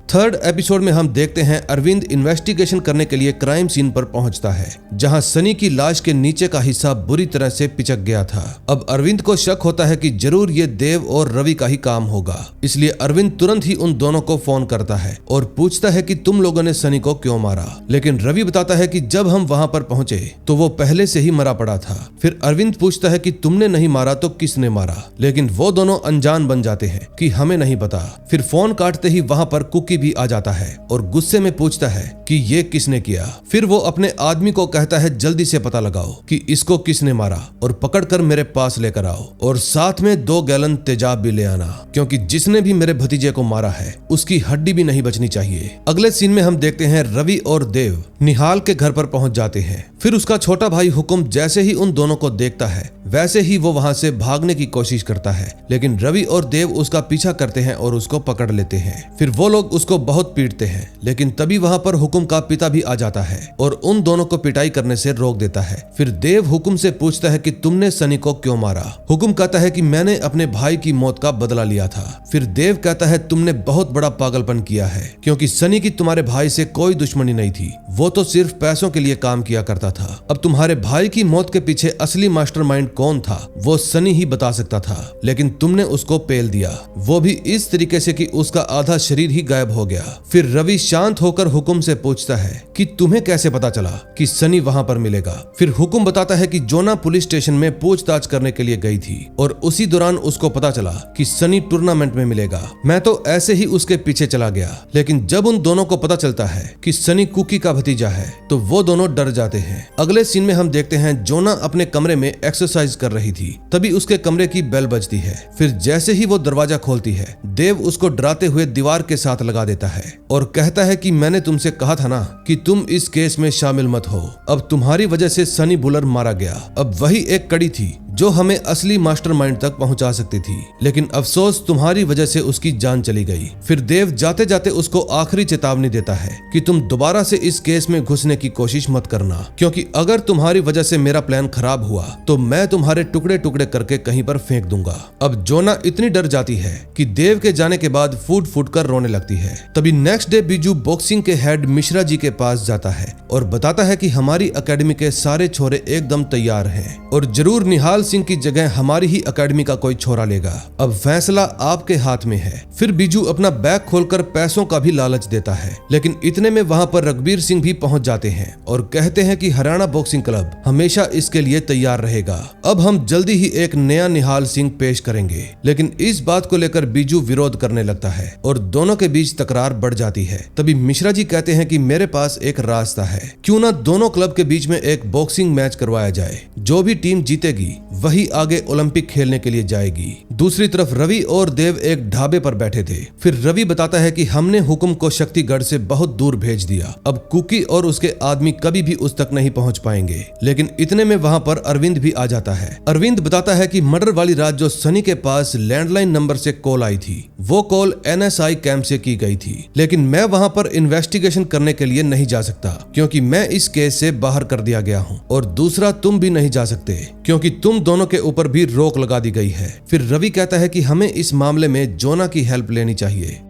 3rd एपिसोड में हम देखते हैं अरविंद इन्वेस्टिगेशन करने के लिए क्राइम सीन पर पहुंचता है, जहां सनी की लाश के नीचे का हिस्सा बुरी तरह से पिचक गया था। अब अरविंद को शक होता है कि जरूर ये देव और रवि का ही काम होगा, इसलिए अरविंद तुरंत ही उन दोनों को फोन करता है और पूछता है कि तुम लोगों ने सनी को क्यों मारा। लेकिन रवि बताता है कि जब हम वहां पर पहुंचे तो वो पहले से ही मरा पड़ा था। फिर अरविंद पूछता है कि तुमने नहीं मारा तो किसने मारा, लेकिन वो दोनों अनजान बन जाते हैं कि हमें नहीं पता। फिर फोन काटते ही वहां पर कुकी भी आ जाता है और गुस्से में पूछता है कि ये किसने किया। फिर वो अपने आदमी को कहता है जल्दी से पता लगाओ कि इसको किसने मारा और पकड़कर मेरे पास लेकर आओ और साथ में 2 गैलन तेजाब भी ले आना, क्योंकि जिसने भी मेरे भतीजे को मारा है उसकी हड्डी भी नहीं बचनी चाहिए। अगले सीन में हम देखते हैं रवि और देव निहाल के घर पर पहुंच जाते हैं। फिर उसका छोटा भाई हुकुम जैसे ही उन दोनों को देखता है वैसे ही वो वहां से भागने की कोशिश करता है, लेकिन रवि और देव उसका पीछा करते हैं और उसको पकड़ लेते हैं। फिर वो लोग उसको बहुत पीटते हैं, लेकिन तभी वहां पर हुकुम का पिता भी आ जाता है और उन दोनों को पिटाई करने से रोक देता है। फिर देव हुकुम से पूछता है कि तुमने सनी को क्यों मारा। हुकुम कहता है कि मैंने अपने भाई की मौत का बदला लिया था। फिर देव कहता है तुमने बहुत बड़ा पागलपन किया है, क्योंकि सनी की तुम्हारे भाई से कोई दुश्मनी नहीं थी, वो तो सिर्फ पैसों के लिए काम किया करता था। अब तुम्हारे भाई की मौत के पीछे असली मास्टरमाइंड कौन था वो सनी ही बता सकता था, लेकिन तुमने उसको पेल दिया, वो भी इस तरीके से कि उसका आधा शरीर ही गायब हो गया। फिर रवि शांत होकर हुकुम से पूछता है कि तुम्हें कैसे पता चला कि सनी वहां पर मिलेगा। फिर हुकुम बताता है कि जोना पुलिस स्टेशन में पूछताछ करने के लिए गई थी और उसी दौरान उसको पता चला कि सनी टूर्नामेंट में मिलेगा। मैं तो ऐसे ही उसके पीछे चला गया, लेकिन जब उन दोनों को पता चलता है कि सनी कुकी का भतीजा है तो वो दोनों डर जाते हैं। अगले सीन में हम देखते हैं जोना अपने कमरे में एक्सरसाइज कर रही थी, तभी उसके कमरे की बेल बजती है। फिर जैसे ही वो दरवाजा खोलती है, देव उसको डराते हुए दीवार के साथ लगा देता है और कहता है कि मैंने तुमसे कहा था ना कि तुम इस केस में शामिल मत हो। अब तुम्हारी वजह से सनी बुलर मारा गया। अब वही एक कड़ी थी जो हमें असली मास्टरमाइंड तक पहुंचा सकती थी, लेकिन अफसोस तुम्हारी वजह से उसकी जान चली गई। फिर देव जाते जाते उसको आखिरी चेतावनी देता है कि तुम दोबारा से इस केस में घुसने की कोशिश मत करना, क्योंकि अगर तुम्हारी वजह से मेरा प्लान खराब हुआ तो मैं तुम्हारे टुकड़े टुकड़े करके कहीं पर फेंक दूंगा। अब जोना इतनी डर जाती है कि देव के जाने के बाद फूट फूट कर रोने लगती है। तभी नेक्स्ट डे बीजू बॉक्सिंग के हेड मिश्रा जी के पास जाता है और बताता है कि हमारी अकेडमी के सारे छोरे एकदम तैयार हैं और जरूर निहाल सिंह की जगह हमारी ही अकेडमी का कोई छोरा लेगा। अब फैसला आपके हाथ में है। फिर बीजू अपना बैग खोलकर पैसों का भी लालच देता है, लेकिन इतने में वहां पर रघुवीर सिंह भी पहुंच जाते हैं और कहते हैं कि हरियाणा बॉक्सिंग क्लब हमेशा इसके लिए तैयार रहेगा। अब हम जल्दी ही एक नया निहाल सिंह पेश करेंगे, लेकिन इस बात को लेकर बीजू विरोध करने लगता है और दोनों के बीच तकरार बढ़ जाती है। तभी मिश्रा जी कहते हैं कि मेरे पास एक रास्ता है, क्यों ना दोनों क्लब के बीच में एक बॉक्सिंग मैच करवाया जाए। जो भी टीम जीतेगी वही आगे ओलंपिक खेलने के लिए जाएगी। दूसरी तरफ रवि और देव एक ढाबे पर बैठे थे। फिर रवि बताता है कि हमने हुकुम को शक्तिगढ़ से बहुत दूर भेज दिया, अब कुकी और उसके आदमी कभी भी उस तक नहीं पहुंच पाएंगे। लेकिन इतने में वहां पर अरविंद भी आ जाता है। अरविंद बताता है कि मर्डर वाली रात जो सनी के पास लैंडलाइन नंबर से कॉल आई थी वो कॉल NSI कैंप से की गई थी, लेकिन मैं वहां पर इन्वेस्टिगेशन करने के लिए नहीं जा सकता क्योंकि मैं इस केस से बाहर कर दिया गया हूं, और दूसरा तुम भी नहीं जा सकते क्योंकि तुम दोनों के ऊपर भी रोक लगा दी गई है। फिर रवि कहता है कि हमें इस मामले में जोना की हेल्प लेनी चाहिए।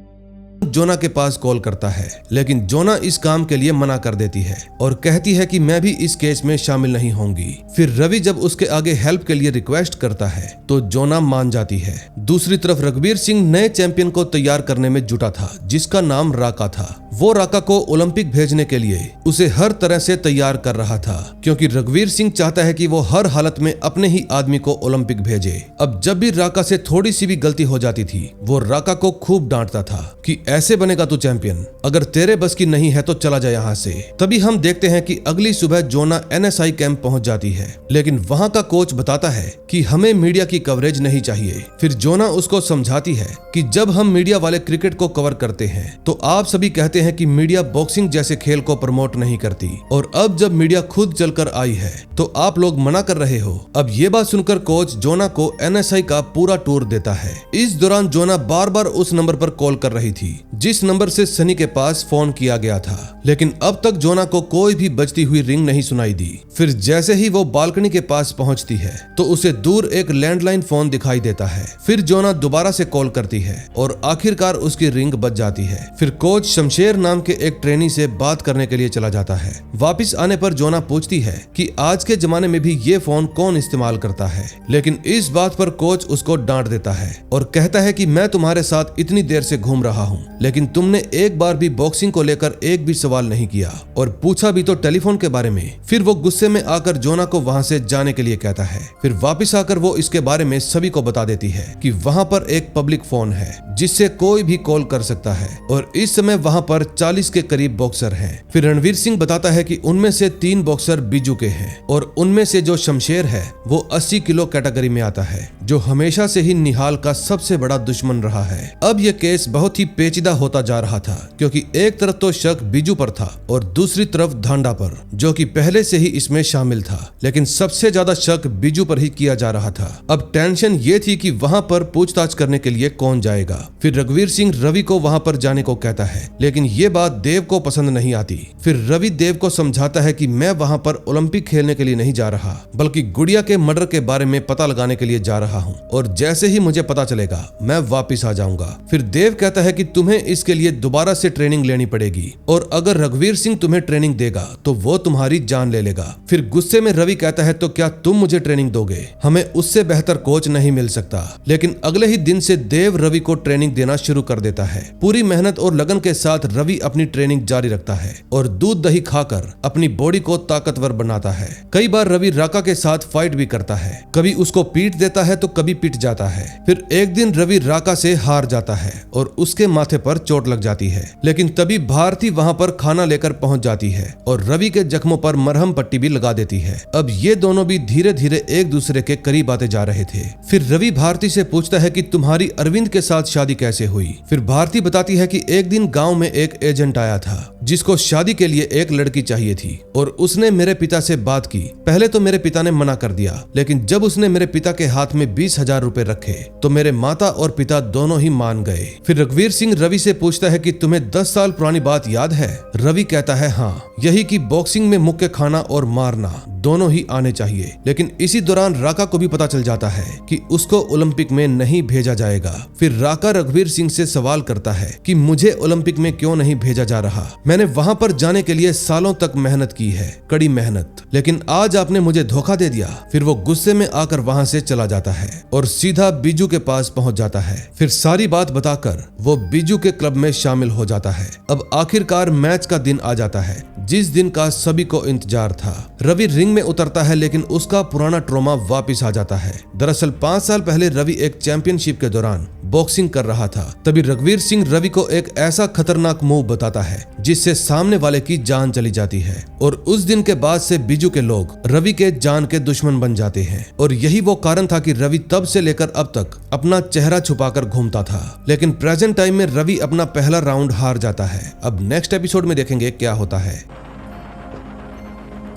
जोना के पास कॉल करता है, लेकिन जोना इस काम के लिए मना कर देती है और कहती है कि मैं भी इस केस में शामिल नहीं होंगी। फिर रवि जब उसके आगे हेल्प के लिए रिक्वेस्ट करता है तो जोना मान जाती है। दूसरी तरफ रघुवीर सिंह नए चैंपियन को तैयार करने में जुटा था जिसका नाम राका था। वो राका को ओलंपिक भेजने के लिए उसे हर तरह से तैयार कर रहा था, क्योंकि रघुवीर सिंह चाहता है कि वो हर हालत में अपने ही आदमी को ओलंपिक भेजे। अब जब भी राका से थोड़ी सी भी गलती हो जाती थी वो राका को खूब डांटता था कि ऐसे बनेगा तू चैंपियन, अगर तेरे बस की नहीं है तो चला जा यहाँ से। तभी हम देखते हैं कि अगली सुबह जोना NSI कैंप पहुंच जाती है, लेकिन वहां का कोच बताता है कि हमें मीडिया की कवरेज नहीं चाहिए। फिर जोना उसको समझाती है कि जब हम मीडिया वाले क्रिकेट को कवर करते हैं तो आप सभी कहते हैं कि मीडिया बॉक्सिंग जैसे खेल को प्रमोट नहीं करती, और अब जब मीडिया खुद चलकर आई है तो आप लोग मना कर रहे हो। अब ये बात सुनकर कोच जोना को NSI का पूरा टूर देता है। इस दौरान जोना बार बार उस नंबर पर कॉल कर रही थी जिस नंबर से सनी के पास फोन किया गया था, लेकिन अब तक जोना को कोई भी बजती हुई रिंग नहीं सुनाई दी। फिर जैसे ही वो बालकनी के पास पहुंचती है तो उसे दूर एक लैंडलाइन फोन दिखाई देता है। फिर जोना दोबारा से कॉल करती है और आखिरकार उसकी रिंग बज जाती है। फिर कोच शमशेर नाम के एक ट्रेनी से बात करने के लिए चला जाता है। वापिस आने पर जोना पूछती है कि आज के जमाने में भी ये फोन कौन इस्तेमाल करता है, लेकिन इस बात पर कोच उसको डांट देता है और कहता है कि मैं तुम्हारे साथ इतनी देर से घूम रहा हूँ, लेकिन तुमने एक बार भी बॉक्सिंग को लेकर एक भी सवाल नहीं किया, और पूछा भी तो टेलीफोन के बारे में। फिर वो गुस्से में आकर जोना को वहाँ से जाने के लिए कहता है। फिर वापिस आकर वो इसके बारे में सभी को बता देती है कि वहाँ पर एक पब्लिक फोन है जिससे कोई भी कॉल कर सकता है, और इस समय वहाँ पर 40 के करीब बॉक्सर हैं। फिर रणवीर सिंह बताता है कि उनमें से 3 बॉक्सर बीजू के हैं, और उनमें से जो शमशेर है वो 80 किलो कैटेगरी में आता है, जो हमेशा से ही निहाल का सबसे बड़ा दुश्मन रहा है। अब यह केस बहुत ही पेचीदा होता जा रहा था, क्योंकि एक तरफ तो शक बीजू पर था और दूसरी तरफ धांडा पर, जो कि पहले से ही इसमें शामिल था, लेकिन सबसे ज्यादा शक बीजू पर ही किया जा रहा था। अब टेंशन ये थी कि वहां पर पूछताछ करने के लिए कौन जाएगा। फिर रघुवीर सिंह रवि को वहां पर जाने को कहता है, लेकिन ये बात देव को पसंद नहीं आती। फिर रवि देव को समझाता है कि मैं वहां पर ओलंपिक खेलने के लिए नहीं जा रहा, बल्कि गुड़िया के मर्डर के बारे में पता लगाने के लिए जा रहा हूं, और जैसे ही मुझे पता चलेगा मैं वापिस आ जाऊंगा। फिर देव कहता है कि तुम्हें तुम्हें इसके लिए दोबारा से ट्रेनिंग लेनी पड़ेगी और अगर रघुवीर सिंह तुम्हें ट्रेनिंग देगा तो वो तुम्हारी जान ले लेगा। फिर गुस्से में रवि कहता है तो क्या तुम मुझे ट्रेनिंग दोगे? हमें उससे बेहतर कोच नहीं मिल सकता। लेकिन अगले ही दिन से देव रवि को ट्रेनिंग देना शुरू कर देता है। पूरी मेहनत और लगन के साथ रवि अपनी ट्रेनिंग जारी रखता है और दूध दही खाकर अपनी बॉडी को ताकतवर बनाता है। कई बार रवि राका के साथ फाइट भी करता है, कभी उसको पीट देता है तो कभी पिट जाता है। फिर एक दिन रवि राका से हार जाता है और उसके माथे पर चोट लग जाती है, लेकिन तभी भारती वहां पर खाना लेकर पहुंच जाती है और रवि के जख्मों पर मरहम पट्टी भी लगा देती है। अब ये दोनों भी धीरे धीरे एक दूसरे के करीब आते जा रहे थे। फिर रवि भारती से पूछता है कि तुम्हारी अरविंद के साथ शादी कैसे हुई? फिर भारती बताती है कि एक दिन गांव में एक एजेंट आया था जिसको शादी के लिए एक लड़की चाहिए थी और उसने मेरे पिता से बात की। पहले तो मेरे पिता ने मना कर दिया, लेकिन जब उसने मेरे पिता के हाथ में 20,000 रुपए रखे तो मेरे माता और पिता दोनों ही मान गए। फिर रघुवीर सिंह रवि से पूछता है कि तुम्हें 10 साल पुरानी बात याद है? रवि कहता है हाँ, यही कि बॉक्सिंग में मुक्के खाना और मारना दोनों ही आने चाहिए। लेकिन इसी दौरान राका को भी पता चल जाता है कि उसको ओलंपिक में नहीं भेजा जाएगा। फिर राका रघुवीर सिंह से सवाल करता है कि मुझे ओलंपिक में क्यों नहीं भेजा जा रहा? मैंने वहां पर जाने के लिए सालों तक मेहनत की है, कड़ी मेहनत, लेकिन आज आपने मुझे धोखा दे दिया। फिर वो गुस्से में आकर वहां से चला जाता है और सीधा बीजू के पास पहुंच जाता है। फिर सारी बात बताकर वो बीजू के क्लब में शामिल हो जाता है। अब आखिरकार मैच का दिन आ जाता है जिस दिन का सभी को इंतजार था। रवि रिंग में उतरता है लेकिन उसका पुराना ट्रॉमा वापस आ जाता है। दरअसल 5 साल पहले रवि एक चैंपियनशिप के दौरान बॉक्सिंग कर रहा था। तभी रघुवीर सिंह रवि को एक ऐसा खतरनाक मूव बताता है जिससे सामने वाले की जान चली जाती है और उस दिन के बाद से बीजू के लोग रवि के जान के दुश्मन बन जाते हैं। और यही वो कारण था कि रवि तब से लेकर अब तक अपना चेहरा छुपाकर घूमता था। लेकिन प्रेजेंट टाइम में रवि अपना पहला राउंड हार जाता है। अब नेक्स्ट एपिसोड में देखेंगे क्या होता है।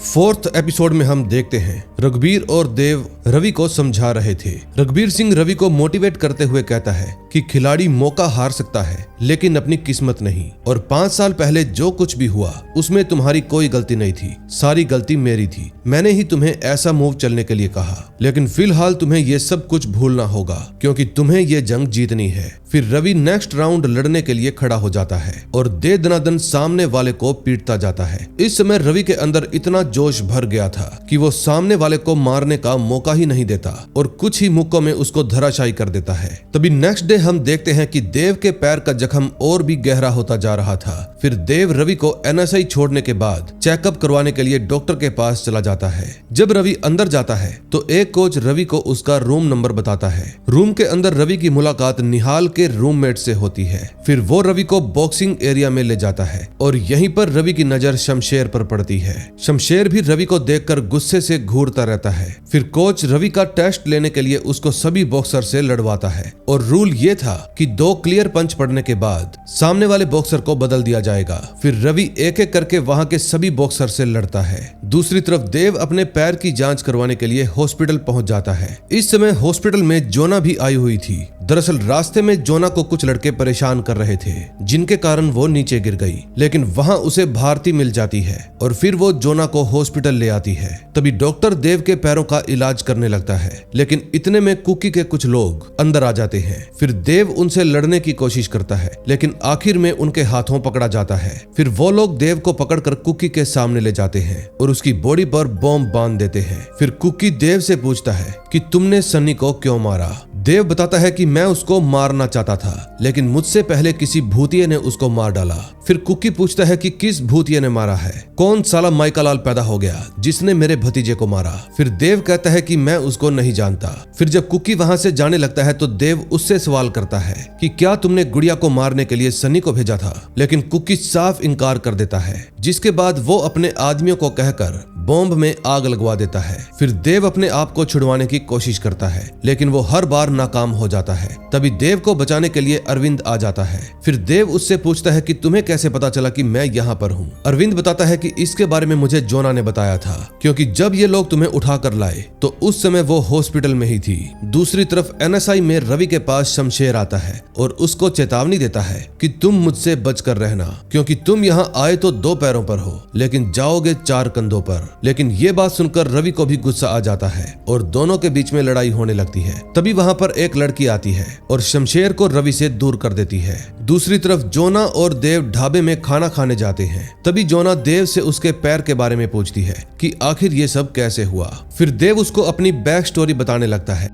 4th एपिसोड में हम देखते हैं रघुवीर और देव रवि को समझा रहे थे। रघुवीर सिंह रवि को मोटिवेट करते हुए कहता है कि खिलाड़ी मौका हार सकता है लेकिन अपनी किस्मत नहीं, और 5 साल पहले जो कुछ भी हुआ उसमें तुम्हारी कोई गलती नहीं थी, सारी गलती मेरी थी। मैंने ही तुम्हें ऐसा मूव चलने के लिए कहा, लेकिन फिलहाल तुम्हें ये सब कुछ भूलना होगा क्योंकि तुम्हें ये जंग जीतनी है। फिर रवि नेक्स्ट राउंड लड़ने के लिए खड़ा हो जाता है और दे दनादन सामने वाले को पीटता जाता है। इस समय रवि के अंदर इतना जोश भर गया था कि वो सामने वाले को मारने का मौका ही नहीं देता और कुछ ही मुक्कों में उसको धराशायी कर देता है। तभी नेक्स्ट डे हम देखते हैं कि देव के पैर का जख्म और भी गहरा होता जा रहा था। फिर देव रवि को NSI छोड़ने के बाद चेकअप करवाने के लिए डॉक्टर के पास चला जाता है। जब रवि अंदर जाता है तो एक कोच रवि को उसका रूम नंबर बताता है। रूम के अंदर रवि की मुलाकात निहाल के रूममेट से होती है। फिर वो रवि को बॉक्सिंग एरिया में ले जाता है और यहीं पर रवि की नजर शमशेर पर पड़ती है। शमशेर भी रवि को देखकर गुस्से से घूरता रहता है। फिर कोच रवि का टेस्ट लेने के लिए उसको सभी बॉक्सर से लड़वाता है और रूल ये था कि 2 क्लियर पंच पड़ने के बाद सामने वाले बॉक्सर को बदल दिया जाएगा। फिर रवि एक एक करके वहां के सभी बॉक्सर से लड़ता है। दूसरी तरफ देव अपने पैर की जांच करवाने के लिए हॉस्पिटल पहुंच जाता है। इस समय हॉस्पिटल में जोना भी आई हुई थी। दरअसल रास्ते में जोना को कुछ लड़के परेशान कर रहे थे जिनके कारण वो नीचे गिर गई, लेकिन वहां उसे भारती मिल जाती है और फिर वो जोना को हॉस्पिटल ले आती है। तभी डॉक्टर देव के पैरों का इलाज करने लगता है, लेकिन इतने में कुकी के कुछ लोग अंदर आ जाते हैं। फिर देव उनसे लड़ने की कोशिश करता है लेकिन आखिर में उनके हाथों पकड़ा जाता है। फिर वो लोग देव को पकड़कर कुकी के सामने ले जाते हैं और उसकी बॉडी पर बॉम्ब बांध देते हैं। फिर कुकी देव से पूछता है कि तुमने सन्नी को क्यों मारा? देव बताता है कि मैं उसको मारना चाहता था लेकिन मुझसे पहले किसी भूतिये ने उसको मार डाला। फिर कुकी पूछता है कि किस भूतिये ने मारा है? कौन साला माइकालाल पैदा हो गया जिसने मेरे भतीजे को मारा? फिर देव कहता है कि मैं उसको नहीं जानता। फिर जब कुकी वहां से जाने लगता है तो देव उससे सवाल करता है कि क्या तुमने गुड़िया को मारने के लिए सन्नी को भेजा था? लेकिन कुकी साफ इनकार कर देता है, जिसके बाद वो अपने आदमियों को कहकर बॉम्ब में आग लगवा देता है। फिर देव अपने आप को छुड़वाने की कोशिश करता है लेकिन वो हर बार नाकाम हो जाता है। तभी देव को बचाने के लिए अरविंद आ जाता है। फिर देव उससे पूछता है कि तुम्हें कैसे पता चला कि मैं यहाँ पर हूँ? अरविंद बताता है कि इसके बारे में मुझे जोना ने बताया था, क्योंकि जब ये लोग तुम्हें उठा कर लाए तो उस समय वो हॉस्पिटल में ही थी। दूसरी तरफ NSI में रवि के पास शमशेर आता है और उसको चेतावनी देता है कि तुम मुझसे बच कर रहना, क्योंकि तुम यहाँ आए तो 2 पैरों पर हो लेकिन जाओगे 4 कंधों पर। लेकिन ये बात सुनकर रवि को भी गुस्सा आ जाता है और दोनों के बीच में लड़ाई होने लगती है। तभी वहां पर एक लड़की आती है और शमशेर को रवि से दूर कर देती है। दूसरी तरफ जोना और देव ढाबे में खाना खाने जाते हैं। तभी जोना देव से उसके पैर के बारे में पूछती है कि आखिर ये सब कैसे हुआ। फिर देव उसको अपनी बैक स्टोरी बताने लगता है।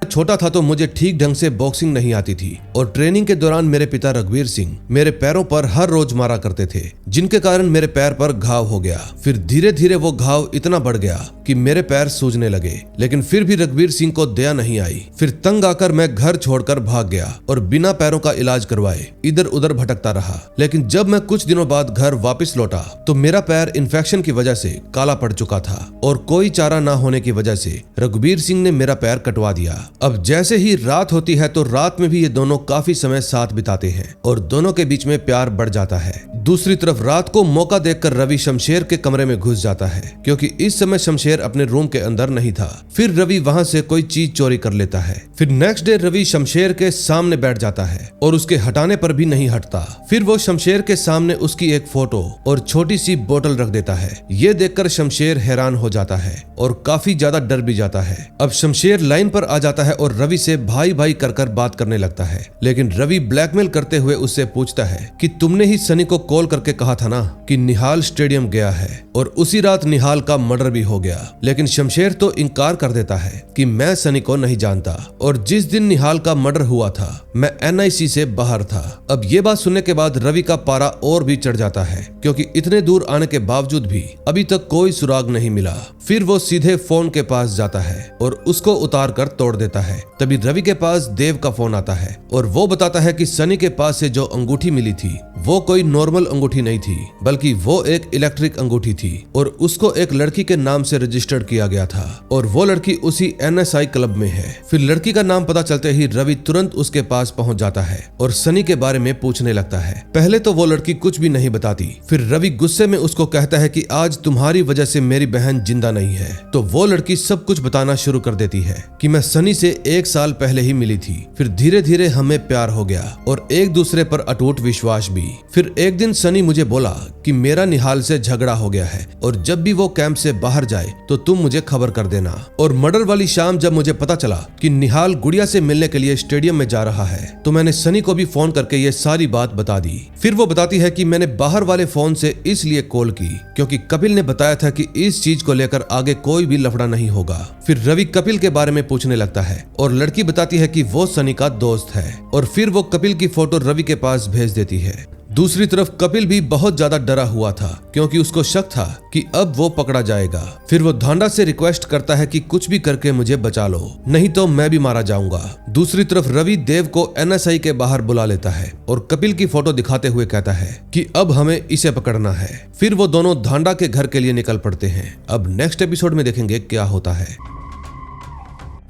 छोटा था तो मुझे ठीक ढंग से बॉक्सिंग नहीं आती थी और ट्रेनिंग के दौरान मेरे पिता रघुवीर सिंह मेरे पैरों पर हर रोज मारा करते थे, जिनके कारण मेरे पैर पर घाव हो गया। फिर धीरे धीरे वो घाव इतना बढ़ गया कि मेरे पैर सूजने लगे, लेकिन फिर भी रघुवीर सिंह को दया नहीं आई। फिर तंग आकर मैं घर छोड़कर भाग गया और बिना पैरों का इलाज करवाए इधर उधर भटकता रहा। लेकिन जब मैं कुछ दिनों बाद घर वापस लौटा तो मेरा पैर इन्फेक्शन की वजह से काला पड़ चुका था और कोई चारा न होने की वजह से रघुवीर सिंह ने मेरा पैर कटवा दिया। अब जैसे ही रात होती है तो रात में भी ये दोनों काफी समय साथ बिताते हैं और दोनों के बीच में प्यार बढ़ जाता है। दूसरी तरफ रात को मौका देखकर रवि शमशेर के कमरे में घुस जाता है, क्योंकि इस समय शमशेर अपने रूम के अंदर नहीं था। फिर रवि वहां से कोई चीज चोरी कर लेता है। फिर नेक्स्ट डे रवि शमशेर के सामने बैठ जाता है और उसके हटाने पर भी नहीं हटता। फिर वो शमशेर के सामने उसकी एक फोटो और छोटी सी बोतल रख देता है। ये देखकर शमशेर हैरान हो जाता है और काफी ज्यादा डर भी जाता है। अब शमशेर लाइन पर आ जाता है और रवि से भाई भाई कर बात करने लगता है, लेकिन रवि ब्लैकमेल करते हुए उससे पूछता है कि तुमने ही सनी को कॉल करके कहा था ना कि निहाल स्टेडियम गया है, और उसी रात निहाल का मर्डर भी हो गया। लेकिन शमशेर तो इनकार कर देता है कि मैं सनी को नहीं जानता और जिस दिन निहाल का मर्डर हुआ था मैं NIC से बाहर था। अब ये बात सुनने के बाद रवि का पारा और भी चढ़ जाता है, क्योंकि इतने दूर आने के बावजूद भी अभी तक कोई सुराग नहीं मिला। फिर वो सीधे फोन के पास जाता है और उसको उतार कर तोड़ देता है। तभी रवि के पास देव का फोन आता है और वो बताता है कि सनी के पास से जो अंगूठी मिली थी वो कोई नॉर्मल अंगूठी नहीं थी, बल्कि वो एक इलेक्ट्रिक अंगूठी थी और उसको एक लड़की के नाम से रजिस्टर्ड किया गया था और वो लड़की उसी NSI क्लब में है। फिर लड़की का नाम पता चलते ही रवि तुरंत उसके पास पहुंच जाता है और सनी के बारे में पूछने लगता है। पहले तो वो लड़की कुछ भी नहीं बताती। फिर रवि गुस्से में उसको कहता है कि आज तुम्हारी वजह से मेरी बहन जिंदा नहीं है। तो वो लड़की सब कुछ बताना शुरू कर देती है कि मैं सनी से 1 साल पहले ही मिली थी, फिर धीरे धीरे हमें प्यार हो गया और एक दूसरे पर अटूट विश्वास भी। फिर एक दिन सनी मुझे बोला कि मेरा निहाल से झगड़ा हो गया है और जब भी वो कैंप से बाहर जाए तो तुम मुझे खबर कर देना। और मर्डर वाली शाम जब मुझे पता चला कि निहाल गुड़िया से मिलने के लिए स्टेडियम में जा रहा है तो मैंने सनी को भी फोन करके ये सारी बात बता दी। फिर वो बताती है कि मैंने बाहर वाले फोन से इसलिए कॉल की क्योंकि कपिल ने बताया था कि इस चीज को लेकर आगे कोई भी लफड़ा नहीं होगा। फिर रवि कपिल के बारे में पूछने लगता है और लड़की बताती है कि वो सनी का दोस्त है और फिर वो कपिल की फोटो रवि के पास भेज देती है। दूसरी तरफ कपिल भी बहुत ज्यादा डरा हुआ था क्योंकि उसको शक था कि अब वो पकड़ा जाएगा। फिर वो धांडा से रिक्वेस्ट करता है कि कुछ भी करके मुझे बचा लो, नहीं तो मैं भी मारा जाऊंगा। दूसरी तरफ रवि देव को NSI के बाहर बुला लेता है और कपिल की फोटो दिखाते हुए कहता है कि अब हमें इसे पकड़ना है। फिर वो दोनों धांडा के घर के लिए निकल पड़ते हैं। अब नेक्स्ट एपिसोड में देखेंगे क्या होता है।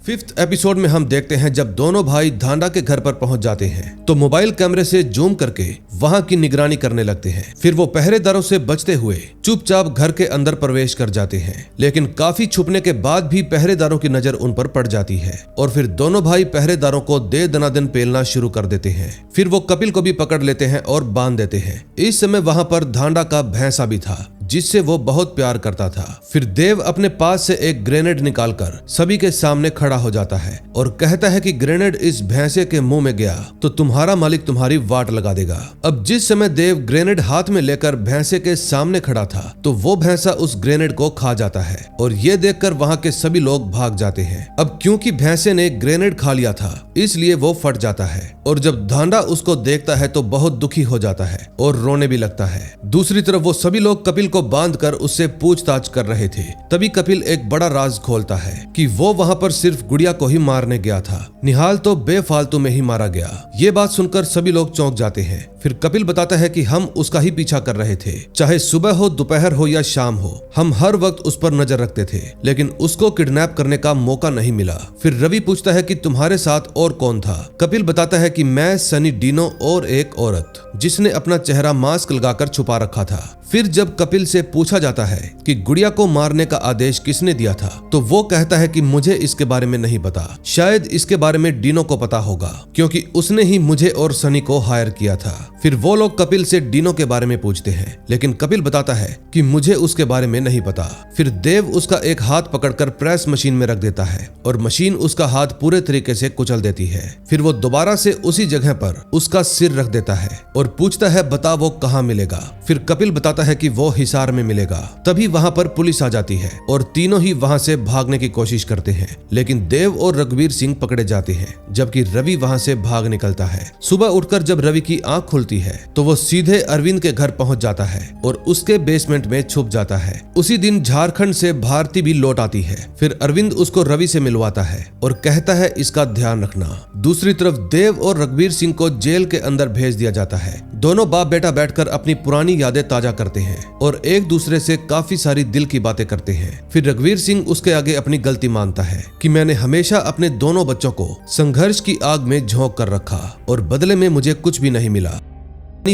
5th एपिसोड में हम देखते हैं जब दोनों भाई धांडा के घर पर पहुंच जाते हैं तो मोबाइल कैमरे से जूम करके वहां की निगरानी करने लगते हैं। फिर वो पहरेदारों से बचते हुए चुपचाप घर के अंदर प्रवेश कर जाते हैं, लेकिन काफी छुपने के बाद भी पहरेदारों की नजर उन पर पड़ जाती है और फिर दोनों भाई पहरेदारों को दे दनादन पेलना शुरू कर देते हैं। फिर वो कपिल को भी पकड़ लेते हैं और बांध देते हैं। इस समय वहां पर धांडा का भैंसा भी था जिससे वो बहुत प्यार करता था। फिर देव अपने पास से एक ग्रेनेड निकालकर सभी के सामने खड़ा हो जाता है और कहता है कि ग्रेनेड इस भैंसे के मुंह में गया तो तुम्हारा मालिक तुम्हारी वाट लगा देगा। अब जिस समय देव ग्रेनेड हाथ में लेकर भैंसे के सामने खड़ा था तो वो भैंसा उस ग्रेनेड को खा जाता है और ये देखकर वहां के सभी लोग भाग जाते हैं। अब क्योंकि भैंसे ने ग्रेनेड खा लिया था इसलिए वो फट जाता है और जब धांडा उसको देखता है तो बहुत दुखी हो जाता है और रोने भी लगता है। दूसरी तरफ वो सभी लोग कपिल को बांधकर उससे पूछताछ कर रहे थे। तभी कपिल एक बड़ा राज खोलता है कि वो वहां पर सिर्फ गुड़िया को ही मारने गया था, निहाल तो बेफालतू में ही मारा गया। ये बात सुनकर सभी लोग चौंक जाते हैं। फिर कपिल बताता है कि हम उसका ही पीछा कर रहे थे, चाहे सुबह हो, दोपहर हो या शाम हो, हम हर वक्त उस पर नजर रखते थे, लेकिन उसको किडनैप करने का मौका नहीं मिला। फिर रवि पूछता है कि तुम्हारे साथ और कौन था। कपिल बताता है कि मैं, सनी, डीनो और एक औरत जिसने अपना चेहरा मास्क लगाकर छुपा रखा था। फिर जब कपिल से पूछा जाता है कि गुड़िया को मारने का आदेश किसने दिया था, तो वो कहता है कि मुझे इसके बारे में नहीं पता, शायद इसके बारे में डीनो को पता होगा क्योंकि उसने ही मुझे और सनी को हायर किया था। फिर वो लोग कपिल से डीनो के बारे में पूछते हैं, लेकिन कपिल बताता है कि मुझे उसके बारे में नहीं पता। फिर देव उसका एक हाथ पकड़कर प्रेस मशीन में रख देता है और मशीन उसका हाथ पूरे तरीके से कुचल देती है। फिर वो दोबारा से उसी जगह पर उसका सिर रख देता है और पूछता है बता वो कहाँ मिलेगा। फिर कपिल बताता है कि वो हिसार में मिलेगा। तभी वहाँ पर पुलिस आ जाती है और तीनों ही वहाँ से भागने की कोशिश करते हैं, लेकिन देव और रघुवीर सिंह पकड़े जाते हैं, जबकि रवि वहाँ से भाग निकलता है। सुबह उठकर जब रवि की आंख खुलती है तो वो सीधे अरविंद के घर पहुंच जाता है और उसके बेसमेंट में छुप जाता है। उसी दिन झारखंड से भारती भी लौट आती है। फिर अरविंद उसको रवि से मिलवाता है और कहता है इसका ध्यान रखना। दूसरी तरफ देव और रघुवीर सिंह को जेल के अंदर भेज दिया जाता है। दोनों बाप बेटा बैठकर अपनी पुरानी यादें ताजा करते हैं और एक दूसरे से काफी सारी दिल की बातें करते हैं। फिर रघुवीर सिंह उसके आगे अपनी गलती मानता है कि मैंने हमेशा अपने दोनों बच्चों को संघर्ष की आग में झोंक कर रखा और बदले में मुझे कुछ भी नहीं मिला।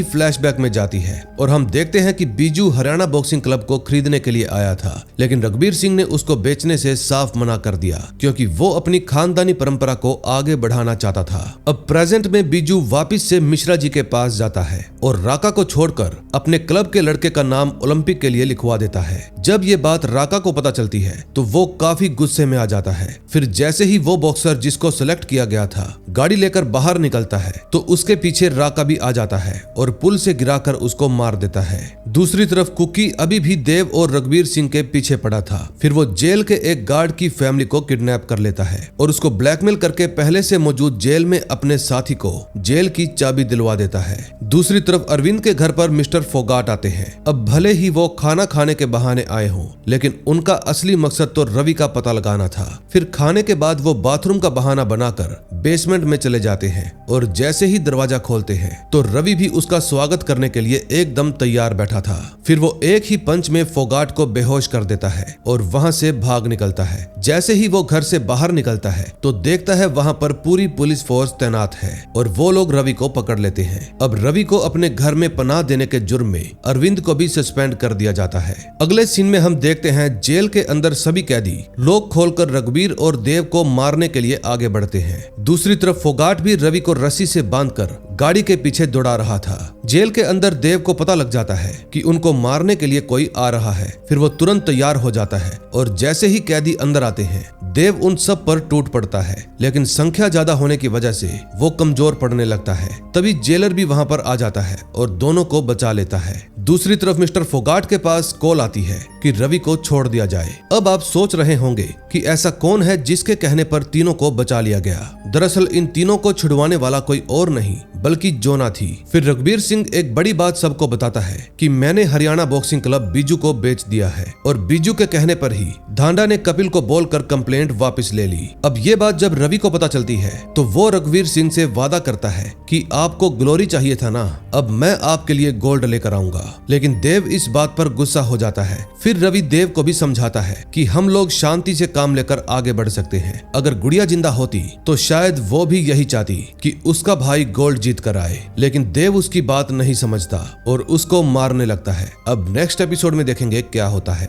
फ्लैशबैक में जाती है और हम देखते हैं कि बीजू हरियाणा बॉक्सिंग क्लब को खरीदने के लिए आया था, लेकिन रघुवीर सिंह ने उसको बेचने से साफ मना कर दिया क्योंकि वो अपनी खानदानी परंपरा को आगे बढ़ाना चाहता था। अब प्रेजेंट में बीजू वापस से मिश्रा जी के पास जाता है और राका को छोड़कर अपने क्लब के लड़के का नाम ओलंपिक के लिए लिखवा देता है। जब ये बात राका को पता चलती है तो वो काफी गुस्से में आ जाता है। फिर जैसे ही वो बॉक्सर जिसको सेलेक्ट किया गया था गाड़ी लेकर बाहर निकलता है तो उसके पीछे राका भी आ जाता है और पुल से गिराकर उसको मार देता है। दूसरी तरफ कुकी अभी भी देव और रघुवीर सिंह के पीछे पड़ा था। फिर वो जेल के एक गार्ड की फैमिली को किडनैप कर लेता है और उसको ब्लैकमेल करके पहले से मौजूद जेल में अपने साथी को जेल की चाबी दिलवा देता है। दूसरी तरफ अरविंद के घर पर मिस्टर फोगाट आते हैं। अब भले ही वो खाना खाने के बहाने आए हों, लेकिन उनका असली मकसद तो रवि का पता लगाना था। फिर खाने के बाद वो बाथरूम का बहाना बनाकर बेसमेंट में चले जाते हैं और जैसे ही दरवाजा खोलते हैं तो रवि भी उसका स्वागत करने के लिए एकदम तैयार बैठा था। फिर वो एक ही पंच में फोगाट को बेहोश कर देता है और वहां से भाग निकलता है। जैसे ही वो घर से बाहर निकलता है तो देखता है वहां पर पूरी पुलिस फोर्स तैनात है और वो लोग रवि को पकड़ लेते हैं। अब रवि को अपने घर में पनाह देने के जुर्म में अरविंद को भी सस्पेंड कर दिया जाता है। अगले सीन में हम देखते हैं जेल के अंदर सभी कैदी लोग खोलकर रघुवीर और देव को मारने के लिए आगे बढ़ते हैं। दूसरी तरफ फोगाट भी रवि को रस्सी से बांधकर गाड़ी के पीछे दौड़ा रहा था। जेल के अंदर देव को पता लग जाता है कि उनको मारने के लिए कोई आ रहा है। फिर वो तुरंत तैयार हो जाता है और जैसे ही कैदी अंदर आते हैं देव उन सब पर टूट पड़ता है, लेकिन संख्या ज्यादा होने की वजह से वो कमजोर पड़ने लगता है। तभी जेलर भी वहां पर आ जाता है और दोनों को बचा लेता है। दूसरी तरफ मिस्टर फोगाट के पास कॉल आती है कि रवि को छोड़ दिया जाए। अब आप सोच रहे होंगे कि ऐसा कौन है जिसके कहने पर तीनों को बचा लिया गया। दरअसल इन तीनों को छुड़वाने वाला कोई और नहीं बल्कि जोना थी। फिर रघुवीर सिंह एक बड़ी बात सबको बताता है कि मैंने हरियाणा बॉक्सिंग क्लब बीजू को बेच दिया है और बीजू के कहने पर ही धांडा ने कपिल को बोलकर कंप्लेंट वापस ले ली। अब ये बात जब रवि को पता चलती है तो वो रघुवीर सिंह से वादा करता है कि आपको ग्लोरी चाहिए था ना, अब मैं आपके लिए गोल्ड लेकर आऊंगा। लेकिन देव इस बात पर गुस्सा हो जाता है। फिर रवि देव को भी समझाता है कि हम लोग शांति से काम लेकर आगे बढ़ सकते हैं। अगर गुड़िया जिंदा होती तो शायद वो भी यही चाहती कि उसका भाई गोल्ड जीत कर आए, लेकिन देव उसकी बात नहीं समझता और उसको मारने लगता है। अब नेक्स्ट एपिसोड में देखेंगे क्या होता है।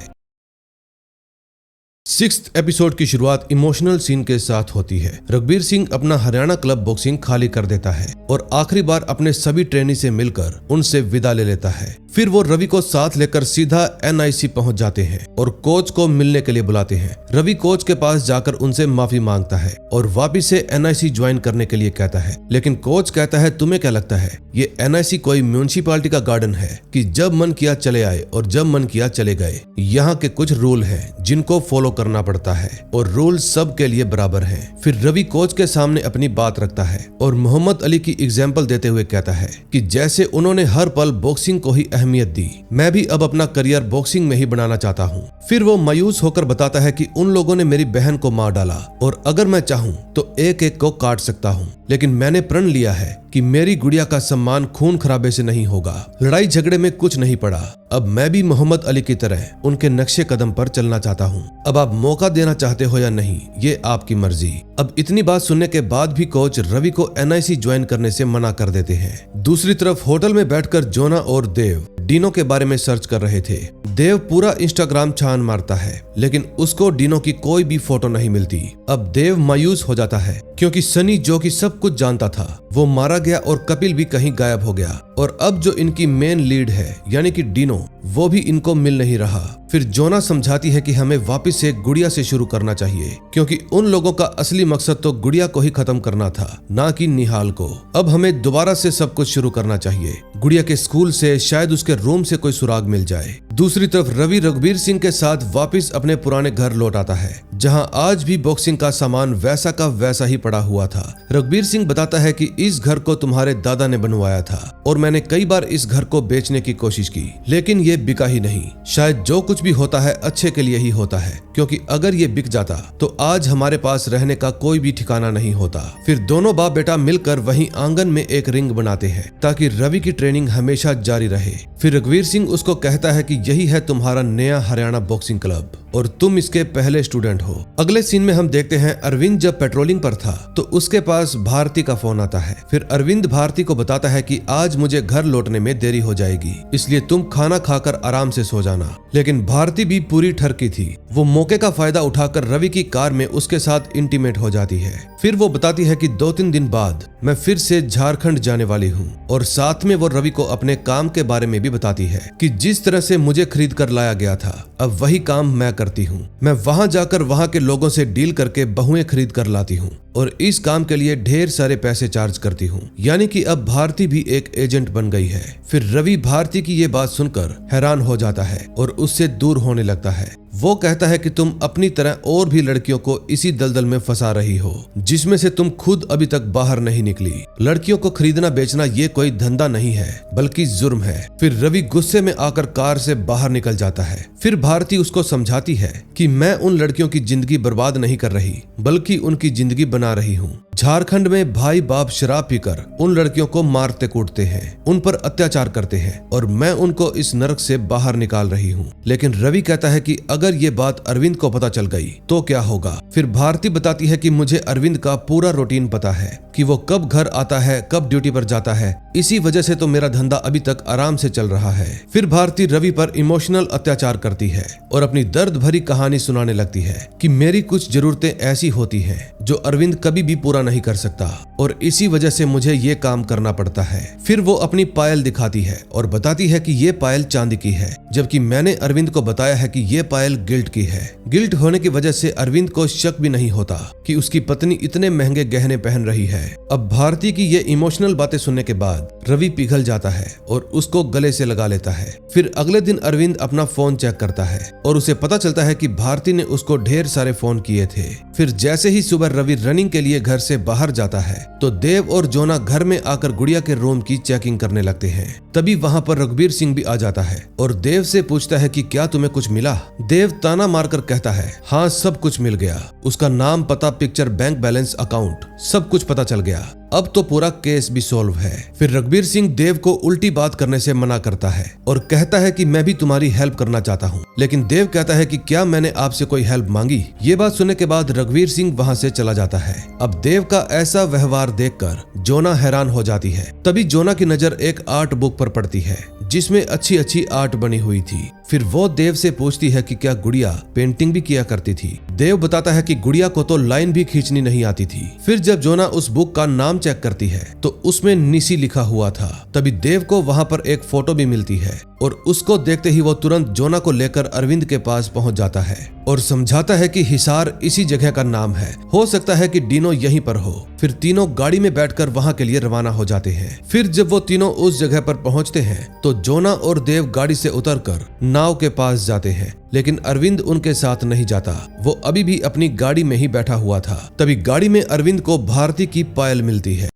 6th एपिसोड की शुरुआत इमोशनल सीन के साथ होती है। रघुवीर सिंह अपना हरियाणा क्लब बॉक्सिंग खाली कर देता है और आखिरी बार अपने सभी ट्रेनी से मिलकर उनसे विदा ले लेता है। फिर वो रवि को साथ लेकर सीधा NIC पहुंच जाते हैं और कोच को मिलने के लिए बुलाते हैं। रवि कोच के पास जाकर उनसे माफी मांगता है और वापिस से NIC ज्वाइन करने के लिए कहता है, लेकिन कोच कहता है तुम्हें क्या लगता है ये NIC कोई म्यूनिसिपालिटी का गार्डन है कि जब मन किया चले आए और जब मन किया चले गए। यहाँ के कुछ रूल हैं जिनको फॉलो करना पड़ता है और रूल सब के लिए बराबर हैं। फिर रवि कोच के सामने अपनी बात रखता है और मोहम्मद अली की एग्जाम्पल देते हुए कहता है कि जैसे उन्होंने हर पल बॉक्सिंग को ही अहमियत दी, मैं भी अब अपना करियर बॉक्सिंग में ही बनाना चाहता हूँ। फिर वो मायूस होकर बताता है कि उन लोगों ने मेरी बहन को मार डाला और अगर मैं चाहूं तो एक एक को काट सकता हूं, लेकिन मैंने प्रण लिया है कि मेरी गुड़िया का सम्मान खून खराबे से नहीं होगा। लड़ाई झगड़े में कुछ नहीं पड़ा। अब मैं भी मोहम्मद अली की तरह उनके नक्शे कदम पर चलना चाहता हूँ। अब आप मौका देना चाहते हो या नहीं, ये आपकी मर्जी। अब इतनी बात सुनने के बाद भी कोच रवि को NIC ज्वाइन करने से मना कर देते हैं। दूसरी तरफ होटल में बैठकर जोना और देव डीनो के बारे में सर्च कर रहे थे। देव पूरा इंस्टाग्राम छान मारता है, लेकिन उसको डीनो की कोई भी फोटो नहीं मिलती। अब देव मायूस हो जाता है क्योंकि सनी, जो कि सब कुछ जानता था, वो मारा गया और कपिल भी कहीं गायब हो गया। और अब जो इनकी मेन लीड है यानी कि डीनो, वो भी इनको मिल नहीं रहा। फिर जोना समझाती है कि हमें वापस से गुड़िया से शुरू करना चाहिए, क्योंकि उन लोगों का असली मकसद तो गुड़िया को ही खत्म करना था, ना कि निहाल को। अब हमें दोबारा से सब कुछ शुरू करना चाहिए। गुड़िया के स्कूल से, शायद उसके रूम से कोई सुराग मिल जाए। दूसरी तरफ रवि रघुबीर सिंह के साथ वापस अपने पुराने घर लौट आता है, जहां आज भी बॉक्सिंग का सामान वैसा का वैसा ही पड़ा हुआ था। रघुबीर सिंह बताता है कि इस घर को तुम्हारे दादा ने बनवाया था और मैंने कई बार इस घर को बेचने की कोशिश की, लेकिन ये बिका ही नहीं। शायद जो कुछ भी होता है अच्छे के लिए ही होता है, क्योंकि अगर ये बिक जाता तो आज हमारे पास रहने का कोई भी ठिकाना नहीं होता। फिर दोनों बाप बेटा मिलकर वहीं आंगन में एक रिंग बनाते हैं ताकि रवि की ट्रेनिंग हमेशा जारी रहे। फिर रघुवीर सिंह उसको कहता है कि यही है तुम्हारा नया हरियाणा बॉक्सिंग क्लब और तुम इसके पहले स्टूडेंट हो। अगले सीन में हम देखते हैं अरविंद जब पेट्रोलिंग पर था तो उसके पास भारती का फोन आता है। फिर अरविंद भारती को बताता है कि आज मुझे घर लौटने में देरी हो जाएगी, इसलिए तुम खाना खाकर आराम से सो जाना। लेकिन भारती भी पूरी ठरकी थी। वो मौके का फायदा उठाकर रवि की कार में उसके साथ इंटीमेट हो जाती है। फिर वो बताती है कि 2-3 दिन बाद मैं फिर से झारखंड जाने वाली हूँ, और साथ में वो रवि को अपने काम के बारे में भी बताती है कि जिस तरह से मुझे खरीद कर लाया गया था, अब वही काम मैं करती हूँ। मैं वहां जाकर वहां के लोगों से डील करके बहुएं खरीद कर लाती हूँ और इस काम के लिए ढेर सारे पैसे चार्ज करती हूँ। यानी कि अब भारती भी एक एजेंट बन गई है। फिर रवि भारती की ये बात सुनकर हैरान हो जाता है और उससे दूर होने लगता है। वो कहता है कि तुम अपनी तरह और भी लड़कियों को इसी दलदल में फंसा रही हो, जिसमें से तुम खुद अभी तक बाहर नहीं निकली। लड़कियों को खरीदना बेचना ये कोई धंधा नहीं है, बल्कि जुर्म है। फिर रवि गुस्से में आकर कार से बाहर निकल जाता है। फिर भारती उसको समझाती है कि मैं उन लड़कियों की जिंदगी बर्बाद नहीं कर रही, बल्कि उनकी जिंदगी बना रही हूँ। झारखंड में भाई बाप शराब पीकर उन लड़कियों को मारते कूटते हैं, उन पर अत्याचार करते हैं, और मैं उनको इस नरक से बाहर निकाल रही हूँ। लेकिन रवि कहता है कि अगर ये बात अरविंद को पता चल गई तो क्या होगा। फिर भारती बताती है कि मुझे अरविंद का पूरा रूटीन पता है, कि वो कब घर आता है, कब ड्यूटी पर जाता है। इसी वजह से तो मेरा धंधा अभी तक आराम से चल रहा है। फिर भारती रवि पर इमोशनल अत्याचार करती है और अपनी दर्द भरी कहानी सुनाने लगती है कि मेरी कुछ जरूरतें ऐसी होती हैं जो अरविंद कभी भी पूरा नहीं कर सकता, और इसी वजह से मुझे ये काम करना पड़ता है। फिर वो अपनी पायल दिखाती है और बताती है कि ये पायल चांदी की है, जबकि मैंने अरविंद को बताया है कि ये पायल गिल्ट की है। गिल्ट होने की वजह से अरविंद को शक भी नहीं होता कि उसकी पत्नी इतने महंगे गहने पहन रही है। अब भारती की ये इमोशनल बातें सुनने के बाद रवि पिघल जाता है और उसको गले से लगा लेता है। फिर अगले दिन अरविंद अपना फोन चेक करता है और उसे पता चलता है कि भारती ने उसको ढेर सारे फोन किए थे। फिर जैसे ही सुबह रवि रनिंग के लिए घर से बाहर जाता है तो देव और जोना घर में आकर गुड़िया के रूम की चेकिंग करने लगते हैं। तभी वहां पर रघुबीर सिंह भी आ जाता है और देव से पूछता है कि क्या तुम्हें कुछ मिला। देव ताना मारकर कहता है हाँ, सब कुछ मिल गया। उसका नाम, पता, पिक्चर, बैंक बैलेंस, अकाउंट, सब कुछ पता चल गया। अब तो पूरा केस भी सॉल्व है। फिर रघुबीर सिंह देव को उल्टी बात करने से मना करता है और कहता है कि मैं भी तुम्हारी हेल्प करना चाहता हूँ। लेकिन देव कहता है कि क्या मैंने आपसे कोई हेल्प मांगी। ये बात सुनने के बाद रघुबीर सिंह वहाँ से चला जाता है। अब देव का ऐसा व्यवहार देखकर जोना हैरान हो जाती है। तभी जोना की नजर एक आर्ट बुक पर पड़ती है जिसमें अच्छी अच्छी आर्ट बनी हुई थी। फिर वो देव से पूछती है कि क्या गुड़िया पेंटिंग भी किया करती थी। देव बताता है कि गुड़िया को तो लाइन भी खींचनी नहीं आती थी। फिर जब जोना उस बुक का नाम चेक करती है तो उसमें निसी लिखा हुआ था। तभी देव को वहां पर एक फोटो भी मिलती है और उसको देखते ही वो तुरंत जोना को लेकर अरविंद के पास पहुंच जाता है और समझाता है कि हिसार इसी जगह का नाम है, हो सकता है कि डीनो यहीं पर हो। फिर तीनों गाड़ी में बैठकर वहां के लिए रवाना हो जाते हैं। फिर जब वो तीनों उस जगह पर पहुंचते हैं तो जोना और देव गाड़ी से उतरकर नाव के पास जाते हैं, लेकिन अरविंद उनके साथ नहीं जाता। वो अभी भी अपनी गाड़ी में ही बैठा हुआ था। तभी गाड़ी में अरविंद को भारती की पायल मिलती है।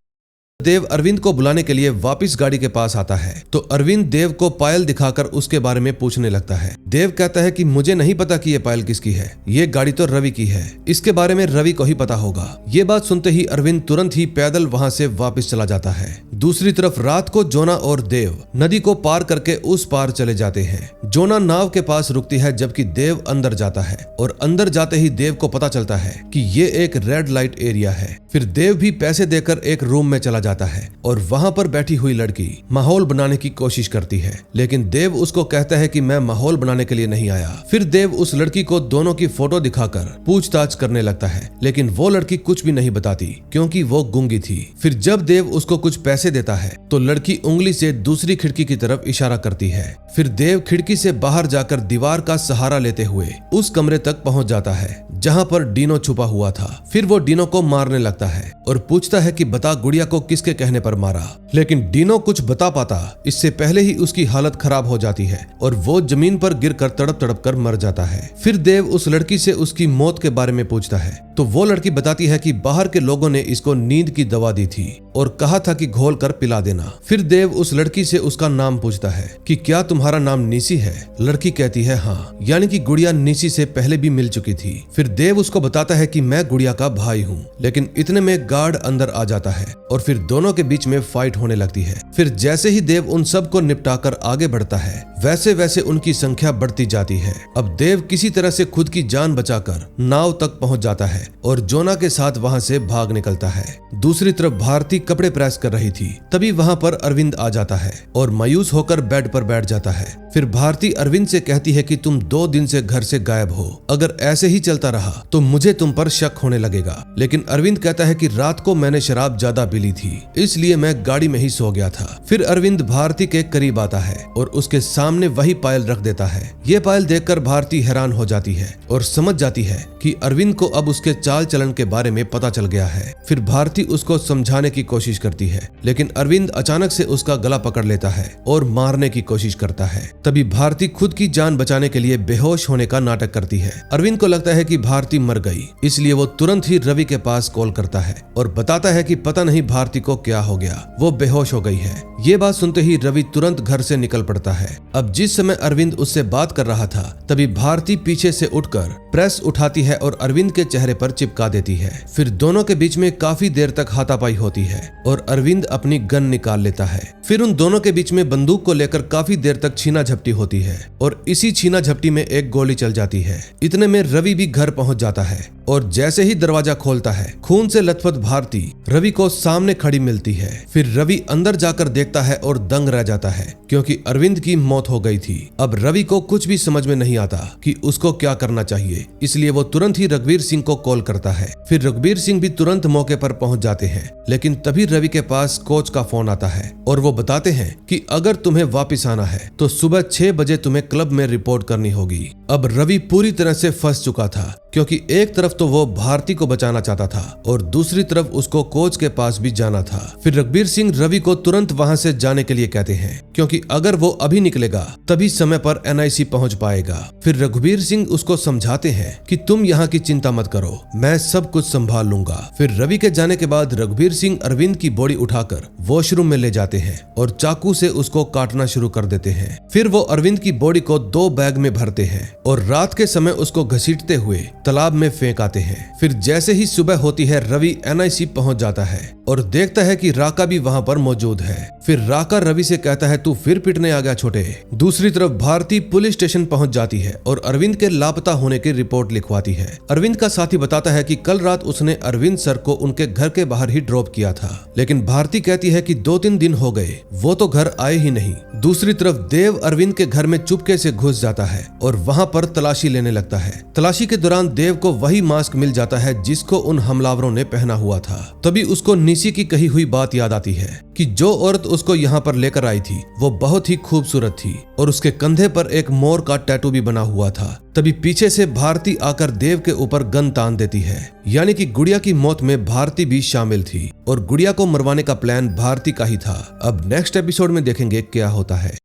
देव अरविंद को बुलाने के लिए वापस गाड़ी के पास आता है तो अरविंद देव को पायल दिखाकर उसके बारे में पूछने लगता है। देव कहता है कि मुझे नहीं पता कि ये पायल किसकी है, ये गाड़ी तो रवि की है, इसके बारे में रवि को ही पता होगा। ये बात सुनते ही अरविंद तुरंत ही पैदल वहाँ से वापस चला जाता है। दूसरी तरफ रात को जोना और देव नदी को पार करके उस पार चले जाते हैं। जोना नाव के पास रुकती है जबकि देव अंदर जाता है और अंदर जाते ही देव को पता चलता है कि ये एक रेड लाइट एरिया है। फिर देव भी पैसे देकर एक रूम में चला जाता है और वहाँ पर बैठी हुई लड़की माहौल बनाने की कोशिश करती है, लेकिन देव उसको कहता है कि मैं माहौल बनाने के लिए नहीं आया। फिर देव उस लड़की को दोनों की फोटो दिखाकर पूछताछ करने लगता है, लेकिन वो लड़की कुछ भी नहीं बताती क्योंकि वो गूंगी थी। फिर जब देव उसको कुछ पैसे देता है तो लड़की उंगली से दूसरी खिड़की की तरफ इशारा करती है। फिर देव खिड़की से बाहर जाकर दीवार का सहारा लेते हुए उस कमरे तक पहुंच जाता है जहां पर डीनो छुपा हुआ था। फिर वो डीनो को मारने लगता है और पूछता है कि बता गुड़िया को किसके कहने पर मारा, लेकिन डीनो कुछ बता पाता इससे पहले ही उसकी हालत खराब हो जाती है और वो जमीन पर गिरकर तड़प तड़प कर मर जाता है। फिर देव उस लड़की से उसकी मौत के बारे में पूछता है तो वो लड़की बताती है कि बाहर के लोगों ने इसको नींद की दवा दी थी और कहा था कि घोल कर पिला देना। फिर देव उस लड़की से उसका नाम पूछता है कि क्या तुम्हारा नाम निसी है। लड़की कहती है हाँ, यानी कि गुड़िया निसी से पहले भी मिल चुकी थी। फिर देव उसको बताता है कि मैं गुड़िया का भाई हूँ, लेकिन इतने में गार्ड अंदर आ जाता है और फिर दोनों के बीच में फाइट होने लगती है। फिर जैसे ही देव उन सब को निपटाकर आगे बढ़ता है वैसे वैसे उनकी संख्या बढ़ती जाती है। अब देव किसी तरह से खुद की जान बचाकर नाव तक पहुंच जाता है और जोना के साथ वहां से भाग निकलता है। दूसरी तरफ भारती कपड़े प्रेस कर रही थी, तभी वहां पर अरविंद आ जाता है और मायूस होकर बेड पर बैठ जाता है। फिर भारती अरविंद से कहती है कि तुम 2 दिन से घर से गायब हो, अगर ऐसे ही चलता रहा तो मुझे तुम पर शक होने लगेगा। लेकिन अरविंद कहता है कि रात को मैंने शराब ज्यादा पी ली थी, इसलिए मैं गाड़ी में ही सो गया था। फिर अरविंद भारती के करीब आता है और उसके सामने वही पायल रख देता है। ये पायल देखकर भारती हैरान हो जाती है और समझ जाती है कि अरविंद को अब उसके चाल चलन के बारे में पता चल गया है। फिर भारती उसको समझाने की कोशिश करती है, लेकिन अरविंद अचानक से उसका गला पकड़ लेता है और मारने की कोशिश करता है। तभी भारती खुद की जान बचाने के लिए बेहोश होने का नाटक करती है। अरविंद को लगता है कि भारती मर गई, इसलिए वो तुरंत ही रवि के पास कॉल करता है और बताता है कि पता नहीं भारती को क्या हो गया, वो बेहोश हो गई है। ये बात सुनते ही रवि तुरंत घर से निकल पड़ता है। अब जिस समय अरविंद उससे बात कर रहा था तभी भारती पीछे से उठकर प्रेस उठाती है और अरविंद के चेहरे पर चिपका देती है। फिर दोनों के बीच में काफी देर तक हाथापाई होती है और अरविंद अपनी गन निकाल लेता है। फिर उन दोनों के बीच में बंदूक को लेकर काफी देर तक छीना झपटी होती है और इसी छीना झपटी में एक गोली चल जाती है। इतने में रवि भी घर पहुंच जाता है और जैसे ही दरवाजा खोलता है खून से लथपथ भारती रवि को सामने खड़ी मिलती है। फिर रवि अंदर जाकर देखता है और दंग रह जाता है क्योंकि अरविंद की मौत हो गई थी। अब रवि को कुछ भी समझ में नहीं आता कि उसको क्या करना चाहिए, इसलिए वो तुरंत ही रघुवीर सिंह को कॉल करता है। फिर रघुवीर सिंह भी तुरंत मौके पर पहुंच जाते हैं, लेकिन तभी रवि के पास कोच का फोन आता है और वो बताते हैं कि अगर तुम्हें वापस आना है तो सुबह 6 बजे तुम्हें क्लब में रिपोर्ट करनी होगी। अब रवि पूरी तरह से फंस चुका था क्योंकि एक तरफ तो वो भारती को बचाना चाहता था और दूसरी तरफ उसको कोच के पास भी जाना था। फिर रघुवीर सिंह रवि को तुरंत वहां से जाने के लिए कहते हैं क्योंकि अगर वो अभी निकलेगा तभी समय पर NIC पहुंच पाएगा। फिर रघुवीर सिंह उसको समझाते हैं कि तुम यहाँ की चिंता मत करो, मैं सब कुछ संभाल लूंगा। फिर रवि के जाने के बाद रघुवीर सिंह अरविंद की बॉडी उठाकर वॉशरूम में ले जाते हैं और चाकू से उसको काटना शुरू कर देते हैं। फिर वो अरविंद की बॉडी को 2 बैग में भरते हैं और रात के समय उसको घसीटते हुए तालाब में फेंक आते हैं। फिर जैसे ही सुबह होती है रवि NIC पहुंच जाता है और देखता है कि राका भी वहां पर मौजूद है। फिर राका रवि से कहता है तू फिर पिटने आ गया छोटे। दूसरी तरफ भारती पुलिस स्टेशन पहुंच जाती है और अरविंद के लापता होने की रिपोर्ट लिखवाती है। अरविंद का साथी बताता है कि कल रात उसने अरविंद सर को उनके घर के बाहर ही ड्रॉप किया था, लेकिन भारती कहती है कि 2-3 दिन हो गए वो तो घर आए ही नहीं। दूसरी तरफ देव अरविंद के घर में चुपके से घुस जाता है और वहां पर तलाशी लेने लगता है। तलाशी के दौरान देव को वही मास्क मिल जाता है जिसको उन हमलावरों ने पहना हुआ था। तभी उसको निसी की कही हुई बात याद आती है कि जो औरत उसको यहाँ पर लेकर आई थी वो बहुत ही खूबसूरत थी और उसके कंधे पर एक मोर का टैटू भी बना हुआ था। तभी पीछे से भारती आकर देव के ऊपर गन तान देती है, यानी कि गुड़िया की मौत में भारती भी शामिल थी और गुड़िया को मरवाने का प्लान भारती का ही था। अब नेक्स्ट एपिसोड में देखेंगे क्या होता है।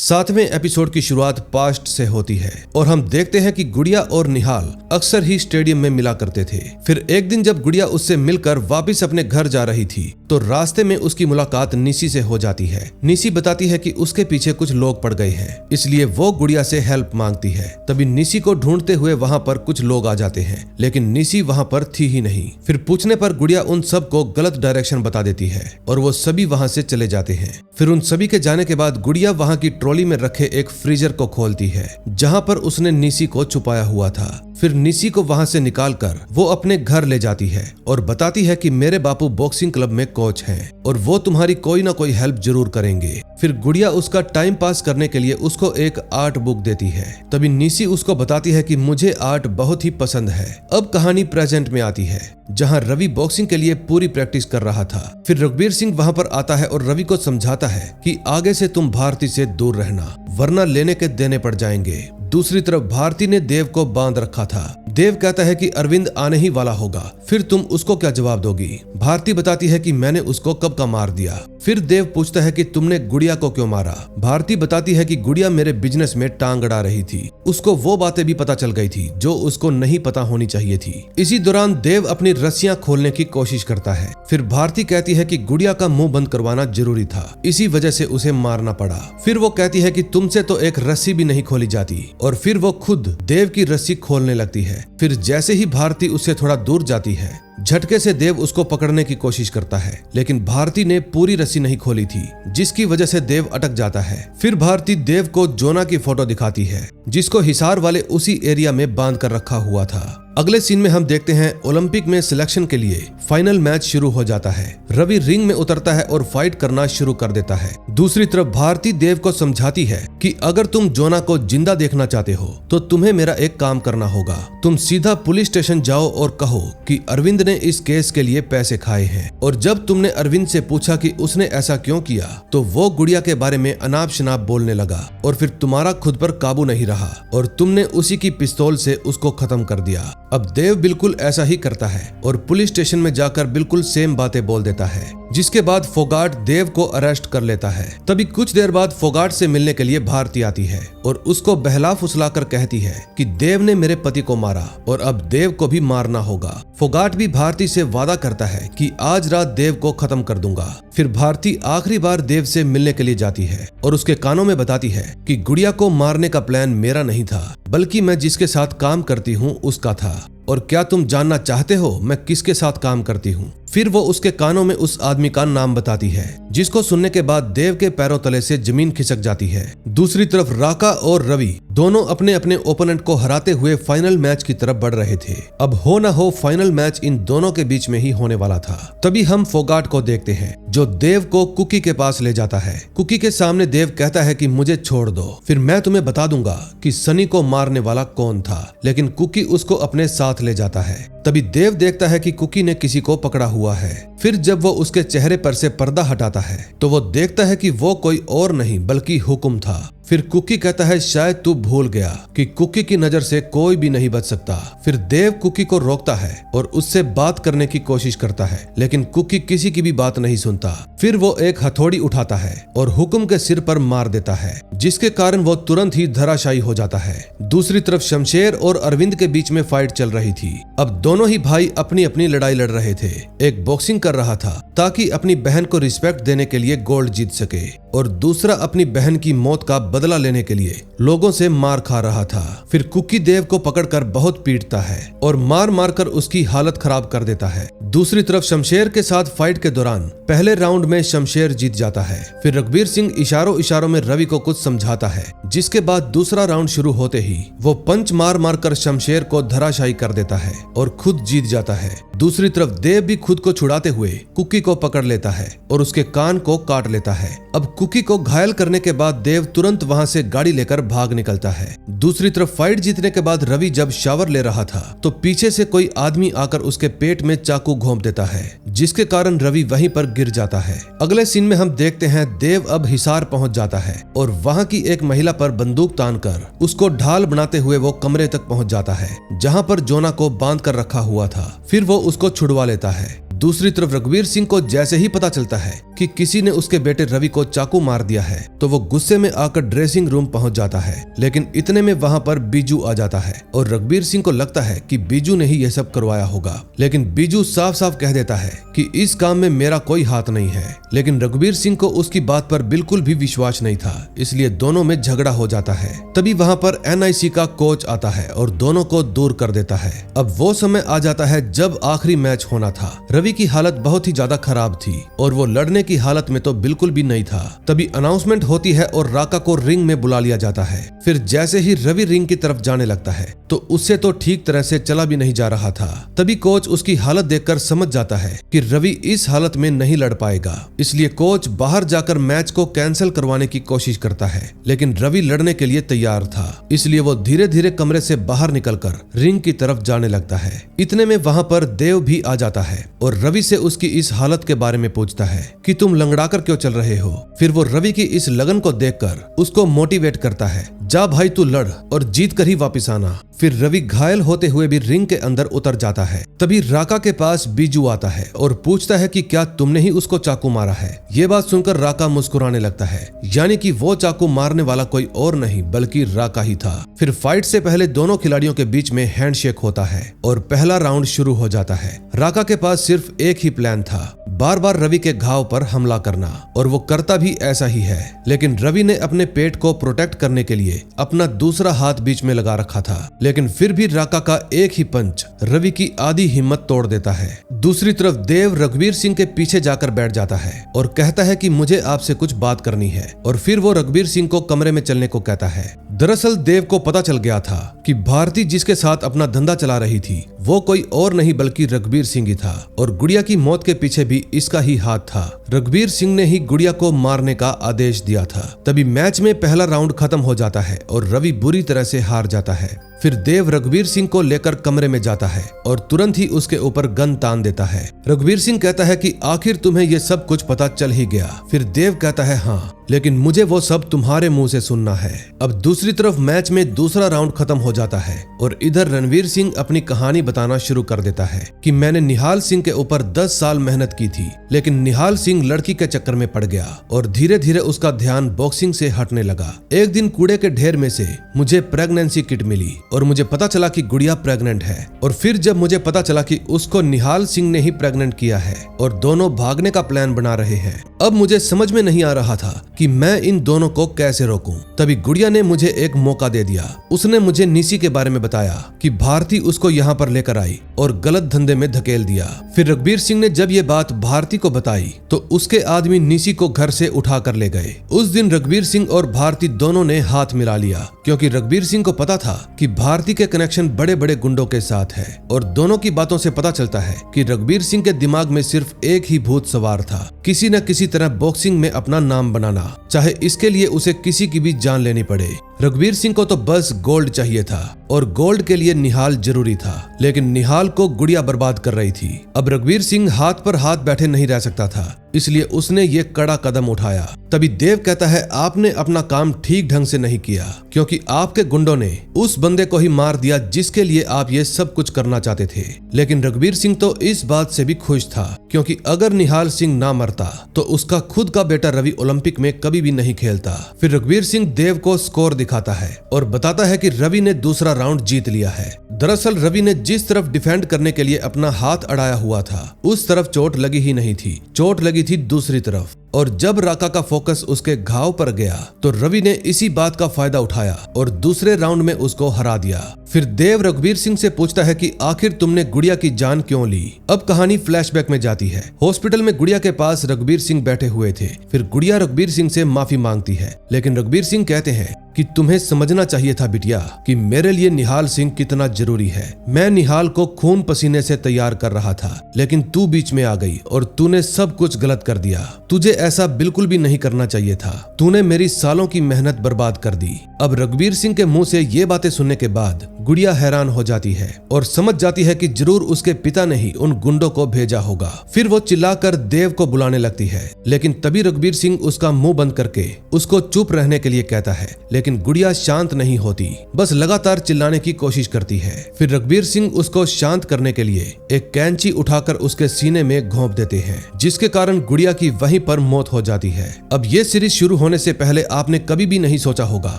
7वें एपिसोड की शुरुआत पास्ट से होती है और हम देखते हैं कि गुड़िया और निहाल अक्सर ही स्टेडियम में मिला करते थे। फिर एक दिन जब गुड़िया उससे मिलकर वापस अपने घर जा रही थी तो रास्ते में उसकी मुलाकात निशी से हो जाती है। निशी बताती है कि उसके पीछे कुछ लोग पड़ गए हैं, इसलिए वो गुड़िया से हेल्प मांगती है। तभी निशी को ढूंढते हुए वहाँ पर कुछ लोग आ जाते हैं, लेकिन निशी वहाँ पर थी ही नहीं। फिर पूछने पर गुड़िया उन सब को गलत डायरेक्शन बता देती है और वो सभी वहाँ से चले जाते हैं। फिर उन सभी के जाने के बाद गुड़िया वहाँ की ट्रॉली में रखे एक फ्रीजर को खोलती है जहाँ पर उसने निशी को छुपाया हुआ था। फिर निशी को वहाँ से निकालकर वो अपने घर ले जाती है और बताती है कि मेरे बापू बॉक्सिंग क्लब में कोच हैं और वो तुम्हारी कोई ना कोई हेल्प जरूर करेंगे। फिर गुड़िया उसका टाइम पास करने के लिए उसको एक आर्ट बुक देती है। तभी निशी उसको बताती है कि मुझे आर्ट बहुत ही पसंद है। अब कहानी प्रेजेंट में आती है जहां रवि बॉक्सिंग के लिए पूरी प्रैक्टिस कर रहा था। फिर रघुबीर सिंह वहां पर आता है और रवि को समझाता है कि आगे से तुम भारती से दूर रहना वरना लेने के देने पड़ जाएंगे। दूसरी तरफ भारती ने देव को बांध रखा था। देव कहता है कि अरविंद आने ही वाला होगा, फिर तुम उसको क्या जवाब दोगी। भारती बताती है कि मैंने उसको कब का मार दिया। फिर देव पूछता है कि तुमने गुड़िया को क्यों मारा। भारती बताती है कि गुड़िया मेरे बिजनेस में टांग अड़ा रही थी, उसको वो बातें भी पता चल गई थी जो उसको नहीं पता होनी चाहिए थी। इसी दौरान देव अपनी रस्सियां खोलने की कोशिश करता है। फिर भारती कहती है कि गुड़िया का मुंह बंद करवाना जरूरी था, इसी वजह से उसे मारना पड़ा। फिर वो कहती है कि तुमसे तो एक रस्सी भी नहीं खोली जाती और फिर वो खुद देव की रस्सी खोलने लगती है। फिर जैसे ही भारती उससे थोड़ा दूर जाती है, झटके से देव उसको पकड़ने की कोशिश करता है, लेकिन भारती ने पूरी रस्सी नहीं खोली थी, जिसकी वजह से देव अटक जाता है। फिर भारती देव को जोना की फोटो दिखाती है जिसको हिसार वाले उसी एरिया में बांध कर रखा हुआ था। अगले सीन में हम देखते हैं ओलंपिक में सिलेक्शन के लिए फाइनल मैच शुरू हो जाता है। रवि रिंग में उतरता है और फाइट करना शुरू कर देता है। दूसरी तरफ भारती देव को समझाती है कि अगर तुम जोना को जिंदा देखना चाहते हो तो तुम्हें मेरा एक काम करना होगा। तुम सीधा पुलिस स्टेशन जाओ और कहो कि अरविंद ने इस केस के लिए पैसे खाए हैं, और जब तुमने अरविंद से पूछा कि उसने ऐसा क्यों किया तो वो गुड़िया के बारे में अनाप शनाप बोलने लगा और फिर तुम्हारा खुद पर काबू नहीं रहा और तुमने उसी की पिस्तौल से उसको खत्म कर दिया। अब देव बिल्कुल ऐसा ही करता है और पुलिस स्टेशन में जाकर बिल्कुल सेम बातें बोल देता है, जिसके बाद फोगाट देव को अरेस्ट कर लेता है। तभी कुछ देर बाद फोगाट से मिलने के लिए भारती आती है और उसको बहला फुसलाकर कहती है कि देव ने मेरे पति को मारा और अब देव को भी मारना होगा। फोगाट भी भारती से वादा करता है कि आज रात देव को खत्म कर दूंगा। फिर भारती आखिरी बार देव से मिलने के लिए जाती है और उसके कानों में बताती है कि गुड़िया को मारने का प्लान मेरा नहीं था, बल्कि मैं जिसके साथ काम करती हूँ उसका था। और क्या तुम जानना चाहते हो मैं किसके साथ काम करती हूँ? फिर वो उसके कानों में उस आदमी का नाम बताती है, जिसको सुनने के बाद देव के पैरों तले से जमीन खिसक जाती है। दूसरी तरफ राका और रवि दोनों अपने अपने ओपोनेंट को हराते हुए फाइनल मैच की तरफ बढ़ रहे थे। अब हो ना हो फाइनल मैच इन दोनों के बीच में ही होने वाला था। तभी हम फोगाट को देखते हैं जो देव को कुकी के पास ले जाता है। कुकी के सामने देव कहता है कि मुझे छोड़ दो, फिर मैं तुम्हें बता दूंगा कि सनी को मारने वाला कौन था, लेकिन कुकी उसको अपने साथ ले जाता है। तभी देव देखता है कि कुकी ने किसी को पकड़ा हुआ है। फिर जब वो उसके चेहरे पर से पर्दा हटाता है तो वो देखता है कि वो कोई और नहीं बल्कि हुक्म था। फिर कुकी कहता है शायद तू भूल गया कि कुकी की नजर से कोई भी नहीं बच सकता। फिर देव कुकी को रोकता है और उससे बात करने की कोशिश करता है, लेकिन कुकी किसी की भी बात नहीं सुनता। फिर वो एक हथौड़ी उठाता है और हुक्म के सिर पर मार देता है, जिसके कारण वो तुरंत ही धराशायी हो जाता है। दूसरी तरफ शमशेर और अरविंद के बीच में फाइट चल रही थी। अब दोनों ही भाई अपनी अपनी लड़ाई लड़ रहे थे। एक बॉक्सिंग कर रहा था ताकि अपनी बहन को रिस्पेक्ट देने के लिए गोल्ड जीत सके, और दूसरा अपनी बहन की मौत का बदला लेने के लिए लोगों से मार खा रहा था। फिर कुकी देव को पकड़कर बहुत पीटता है और मार मार कर उसकी हालत खराब कर देता है। दूसरी तरफ शमशेर के साथ फाइट के दौरान पहले राउंड में शमशेर जीत जाता है। फिर रघुबीर सिंह इशारों इशारों में रवि को कुछ समझाता है, जिसके बाद दूसरा राउंड शुरू होते ही वो पंच मार मार कर शमशेर को धराशायी कर देता है और खुद जीत जाता है। दूसरी तरफ देव भी खुद को छुड़ाते हुए कुकी को पकड़ लेता है और उसके कान को काट लेता है। अब कुकी को घायल करने के बाद देव तुरंत वहां से गाड़ी लेकर भाग निकलता है। दूसरी तरफ फाइट जीतने के बाद रवि जब शावर ले रहा था तो पीछे से कोई आदमी आकर उसके पेट में चाकू घोंप देता है, जिसके कारण रवि वहीं पर गिर जाता है। अगले सीन में हम देखते हैं देव अब हिसार पहुंच जाता है और वहां की एक महिला पर बंदूक तानकर उसको ढाल बनाते हुए वो कमरे तक पहुंच जाता है जहां पर जोना को बांध कर रखा हुआ था। फिर वो उसको छुड़वा लेता है। दूसरी तरफ रघुवीर सिंह को जैसे ही पता चलता है कि किसी ने उसके बेटे रवि को चाकू मार दिया है तो वो गुस्से में आकर ड्रेसिंग रूम पहुंच जाता है। लेकिन इतने में वहां पर बीजू आ जाता है और रघुवीर सिंह को लगता है कि बीजू ने ही यह सब करवाया होगा। लेकिन बीजू साफ साफ कह देता है कि इस काम में मेरा कोई हाथ नहीं है। लेकिन रघुवीर सिंह को उसकी बात पर बिल्कुल भी विश्वास नहीं था, इसलिए दोनों में झगड़ा हो जाता है। तभी वहां पर NIC का कोच आता है और दोनों को दूर कर देता है। अब वो समय आ जाता है जब आखिरी मैच होना था। रवि की हालत बहुत ही ज्यादा खराब थी और वो लड़ने की हालत में तो बिल्कुल भी नहीं था। तभी अनाउंसमेंट होती है और राका को रिंग में बुला लिया जाता है। फिर जैसे ही रवि रिंग की तरफ जाने लगता है तो उससे तो ठीक तरह से चला भी नहीं जा रहा था। तभी कोच उसकी हालत देखकर समझ जाता है कि रवि इस हालत में नहीं लड़ पाएगा, इसलिए कोच बाहर जाकर मैच को कैंसिल करवाने की कोशिश करता है। लेकिन रवि लड़ने के लिए तैयार था, इसलिए वो धीरे धीरे कमरे से बाहर निकलकर रिंग की तरफ जाने लगता है। इतने में वहां पर देव भी आ जाता है और रवि से उसकी इस हालत के बारे में पूछता है कि तुम लंगड़ाकर क्यों चल रहे हो। फिर वो रवि की इस लगन को देखकर उसको मोटिवेट करता है, जा भाई तू लड़ और जीत कर ही वापिस आना। फिर रवि घायल होते हुए भी रिंग के अंदर उतर जाता है। तभी राका के पास बीजू आता है और पूछता है कि क्या तुमने ही उसको चाकू मारा है। ये बात सुनकर राका मुस्कुराने लगता है, यानी कि वो चाकू मारने वाला कोई और नहीं बल्कि राका ही था। फिर फाइट से पहले दोनों खिलाड़ियों के बीच में हैंडशेक होता है और पहला राउंड शुरू हो जाता है। राका के पास सिर्फ एक ही प्लान था, बार बार रवि के घाव पर हमला करना, और वो करता भी ऐसा ही है। लेकिन रवि ने अपने पेट को प्रोटेक्ट करने के लिए अपना दूसरा हाथ बीच में लगा रखा था। लेकिन फिर भी राका का एक ही पंच रवि की आधी हिम्मत तोड़ देता है। दूसरी तरफ देव रघुवीर सिंह के पीछे जाकर बैठ जाता है और कहता है कि मुझे आपसे कुछ बात करनी है, और फिर वो रघुवीर सिंह को कमरे में चलने को कहता है। दरअसल देव को पता चल गया था कि भारती जिसके साथ अपना धंधा चला रही थी वो कोई और नहीं बल्कि रघुवीर सिंह ही था, और गुड़िया की मौत के पीछे भी इसका ही हाथ था। रघुवीर सिंह ने ही गुड़िया को मारने का आदेश दिया था। तभी मैच में पहला राउंड खत्म हो जाता है और रवि बुरी तरह से हार जाता है। फिर देव रघुवीर सिंह को लेकर कमरे में जाता है और तुरंत ही उसके ऊपर गन तान देता है। रघुवीर सिंह कहता है कि आखिर तुम्हें ये सब कुछ पता चल ही गया। फिर देव कहता है हाँ, लेकिन मुझे वो सब तुम्हारे मुंह से सुनना है। अब दूसरी तरफ मैच में दूसरा राउंड खत्म हो जाता है और इधर रणवीर सिंह अपनी कहानी बताना शुरू कर देता है कि मैंने निहाल सिंह के ऊपर 10 साल मेहनत की थी, लेकिन निहाल सिंह लड़की के चक्कर में पड़ गया और धीरे धीरे उसका ध्यान बॉक्सिंग से हटने लगा। एक दिन कूड़े के ढेर में से मुझे प्रेगनेंसी किट मिली और मुझे पता चला कि गुड़िया प्रेग्नेंट है, और फिर जब मुझे पता चला कि उसको निहाल सिंह ने ही प्रेग्नेंट किया है और दोनों भागने का प्लान बना रहे हैं। अब मुझे समझ में नहीं आ रहा था कि मैं इन दोनों को कैसे रोकूं। तभी गुड़िया ने मुझे एक मौका दे दिया। उसने मुझे निशी के बारे में बताया कि भारती उसको यहाँ पर लेकर आई और गलत धंधे में धकेल दिया। फिर रघुवीर सिंह ने जब ये बात भारती को बताई तो उसके आदमी निशी को घर से उठा कर ले गए। उस दिन रघुवीर सिंह और भारती दोनों ने हाथ मिला लिया, क्योंकि रघुवीर सिंह को पता था कि भारती के कनेक्शन बड़े बड़े गुंडों के साथ है, और दोनों की बातों से पता चलता है कि रघुवीर सिंह के दिमाग में सिर्फ एक ही भूत सवार था, किसी न किसी तरह बॉक्सिंग में अपना नाम बनाना, चाहे इसके लिए उसे किसी की भी जान लेनी पड़े। रघुवीर सिंह को तो बस गोल्ड चाहिए था और गोल्ड के लिए निहाल जरूरी था, लेकिन निहाल को गुड़िया बर्बाद कर रही थी। अब रघुवीर सिंह हाथ पर हाथ बैठे नहीं रह सकता था, इसलिए उसने ये कड़ा कदम उठाया। तभी देव कहता है आपने अपना काम ठीक ढंग से नहीं किया, क्योंकि आपके गुंडों ने उस बंदे को ही मार दिया जिसके लिए आप ये सब कुछ करना चाहते थे। लेकिन रघुवीर सिंह तो इस बात से भी खुश था, क्योंकि अगर निहाल सिंह ना मरता तो उसका खुद का बेटा रवि ओलंपिक में कभी भी नहीं खेलता। फिर रघुवीर सिंह देव को स्कोर दिखाता है और बताता है कि रवि ने दूसरा राउंड जीत लिया है। दरअसल रवि ने जिस तरफ डिफेंड करने के लिए अपना हाथ अड़ाया हुआ था उस तरफ चोट लगी ही नहीं थी, चोट लगी थी दूसरी तरफ। और जब राका का फोकस उसके घाव पर गया तो रवि ने इसी बात का फायदा उठाया और दूसरे राउंड में उसको हरा दिया। फिर देव रघुवीर सिंह से पूछता है कि आखिर तुमने गुड़िया की जान क्यों ली। अब कहानी फ्लैशबैक में जाती है। हॉस्पिटल में गुड़िया के पास रघुवीर सिंह बैठे हुए थे। फिर गुड़िया रघुवीर सिंह से माफी मांगती है, लेकिन रघुवीर सिंह कहते हैं कि तुम्हें समझना चाहिए था बिटिया कि मेरे लिए निहाल सिंह कितना जरूरी है। मैं निहाल को खून पसीने से तैयार कर रहा था, लेकिन तू बीच में आ गई और तूने सब कुछ गलत कर दिया। तुझे ऐसा बिल्कुल भी नहीं करना चाहिए था। तूने मेरी सालों की मेहनत बर्बाद कर दी। अब रघुवीर सिंह के मुंह से ये बातें सुनने के बाद गुड़िया हैरान हो जाती है और समझ जाती है कि जरूर उसके पिता ने ही उन गुंडों को भेजा होगा। फिर वो चिल्लाकर देव को बुलाने लगती है, लेकिन तभी रघुवीर सिंह उसका मुंह बंद करके उसको चुप रहने के लिए कहता है, लेकिन गुड़िया शांत नहीं होती, बस लगातार चिल्लाने की कोशिश करती है। फिर रघुवीर सिंह उसको शांत करने के लिए एक कैंची उठाकर उसके सीने में घोंप देते हैं, जिसके कारण गुड़िया की वहीं पर मौत हो जाती है। अब ये सीरीज शुरू होने से पहले आपने कभी भी नहीं सोचा होगा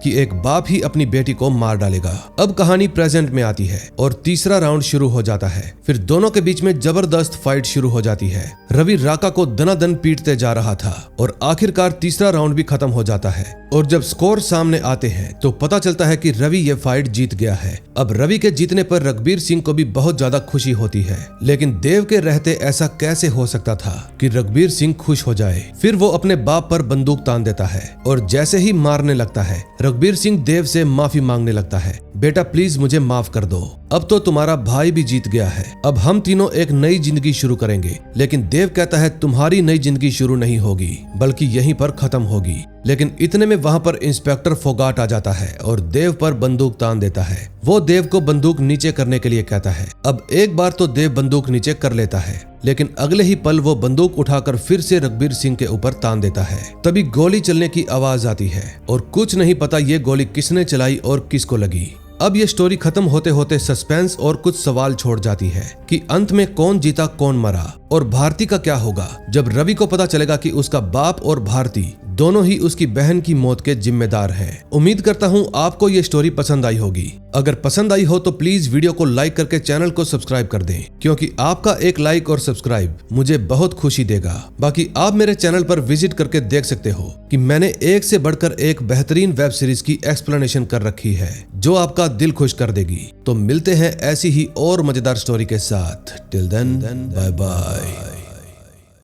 कि एक बाप ही अपनी बेटी को मार डालेगा। अब कहानी प्रेजेंट में आती है और तीसरा राउंड शुरू हो जाता है। फिर दोनों के बीच में जबरदस्त फाइट शुरू हो जाती है। रवि राका को दनादन पीटते जा रहा था और आखिरकार तीसरा राउंड भी खत्म हो जाता है। और जब स्कोर सामने आते हैं तो पता चलता है कि रवि ये फाइट जीत गया है। अब रवि के जीतने पर रघुवीर सिंह को भी बहुत ज्यादा खुशी होती है, लेकिन देव के रहते ऐसा कैसे हो सकता था कि रघुवीर सिंह खुश हो जाए। फिर वो अपने बाप पर बंदूक तान देता है और जैसे ही मारने लगता है, रघुवीर सिंह देव से माफी मांगने लगता है। बेटा प्लीज मुझे माफ कर दो, अब तो तुम्हारा भाई भी जीत गया है, अब हम तीनों एक नई जिंदगी शुरू करेंगे। लेकिन देव कहता है तुम्हारी नई जिंदगी शुरू नहीं होगी, बल्कि यहीं पर खत्म होगी। लेकिन इतने में वहां पर इंस्पेक्टर फोगाट आ जाता है और देव पर बंदूक तान देता है। वो देव को बंदूक नीचे करने के लिए कहता है। अब एक बार तो देव बंदूक नीचे कर लेता है, लेकिन अगले ही पल वो बंदूक उठाकर फिर से रघुवीर सिंह के ऊपर तान देता है। तभी गोली चलने की आवाज आती है और कुछ नहीं पता ये गोली किसने चलाई और किसको लगी। अब ये स्टोरी खत्म होते होते सस्पेंस और कुछ सवाल छोड़ जाती है कि अंत में कौन जीता कौन मरा और भारती का क्या होगा जब रवि को पता चलेगा कि उसका बाप और भारती दोनों ही उसकी बहन की मौत के जिम्मेदार हैं। उम्मीद करता हूँ आपको ये स्टोरी पसंद आई होगी। अगर पसंद आई हो तो प्लीज वीडियो को लाइक करके चैनल को सब्सक्राइब कर दें, क्योंकि आपका एक लाइक और सब्सक्राइब मुझे बहुत खुशी देगा। बाकी आप मेरे चैनल पर विजिट करके देख सकते हो कि मैंने एक से बढ़कर एक बेहतरीन वेब सीरीज की एक्सप्लेनेशन कर रखी है, जो आपका दिल खुश कर देगी। तो मिलते हैं ऐसी ही और मजेदार स्टोरी के साथ। Till then bye bye.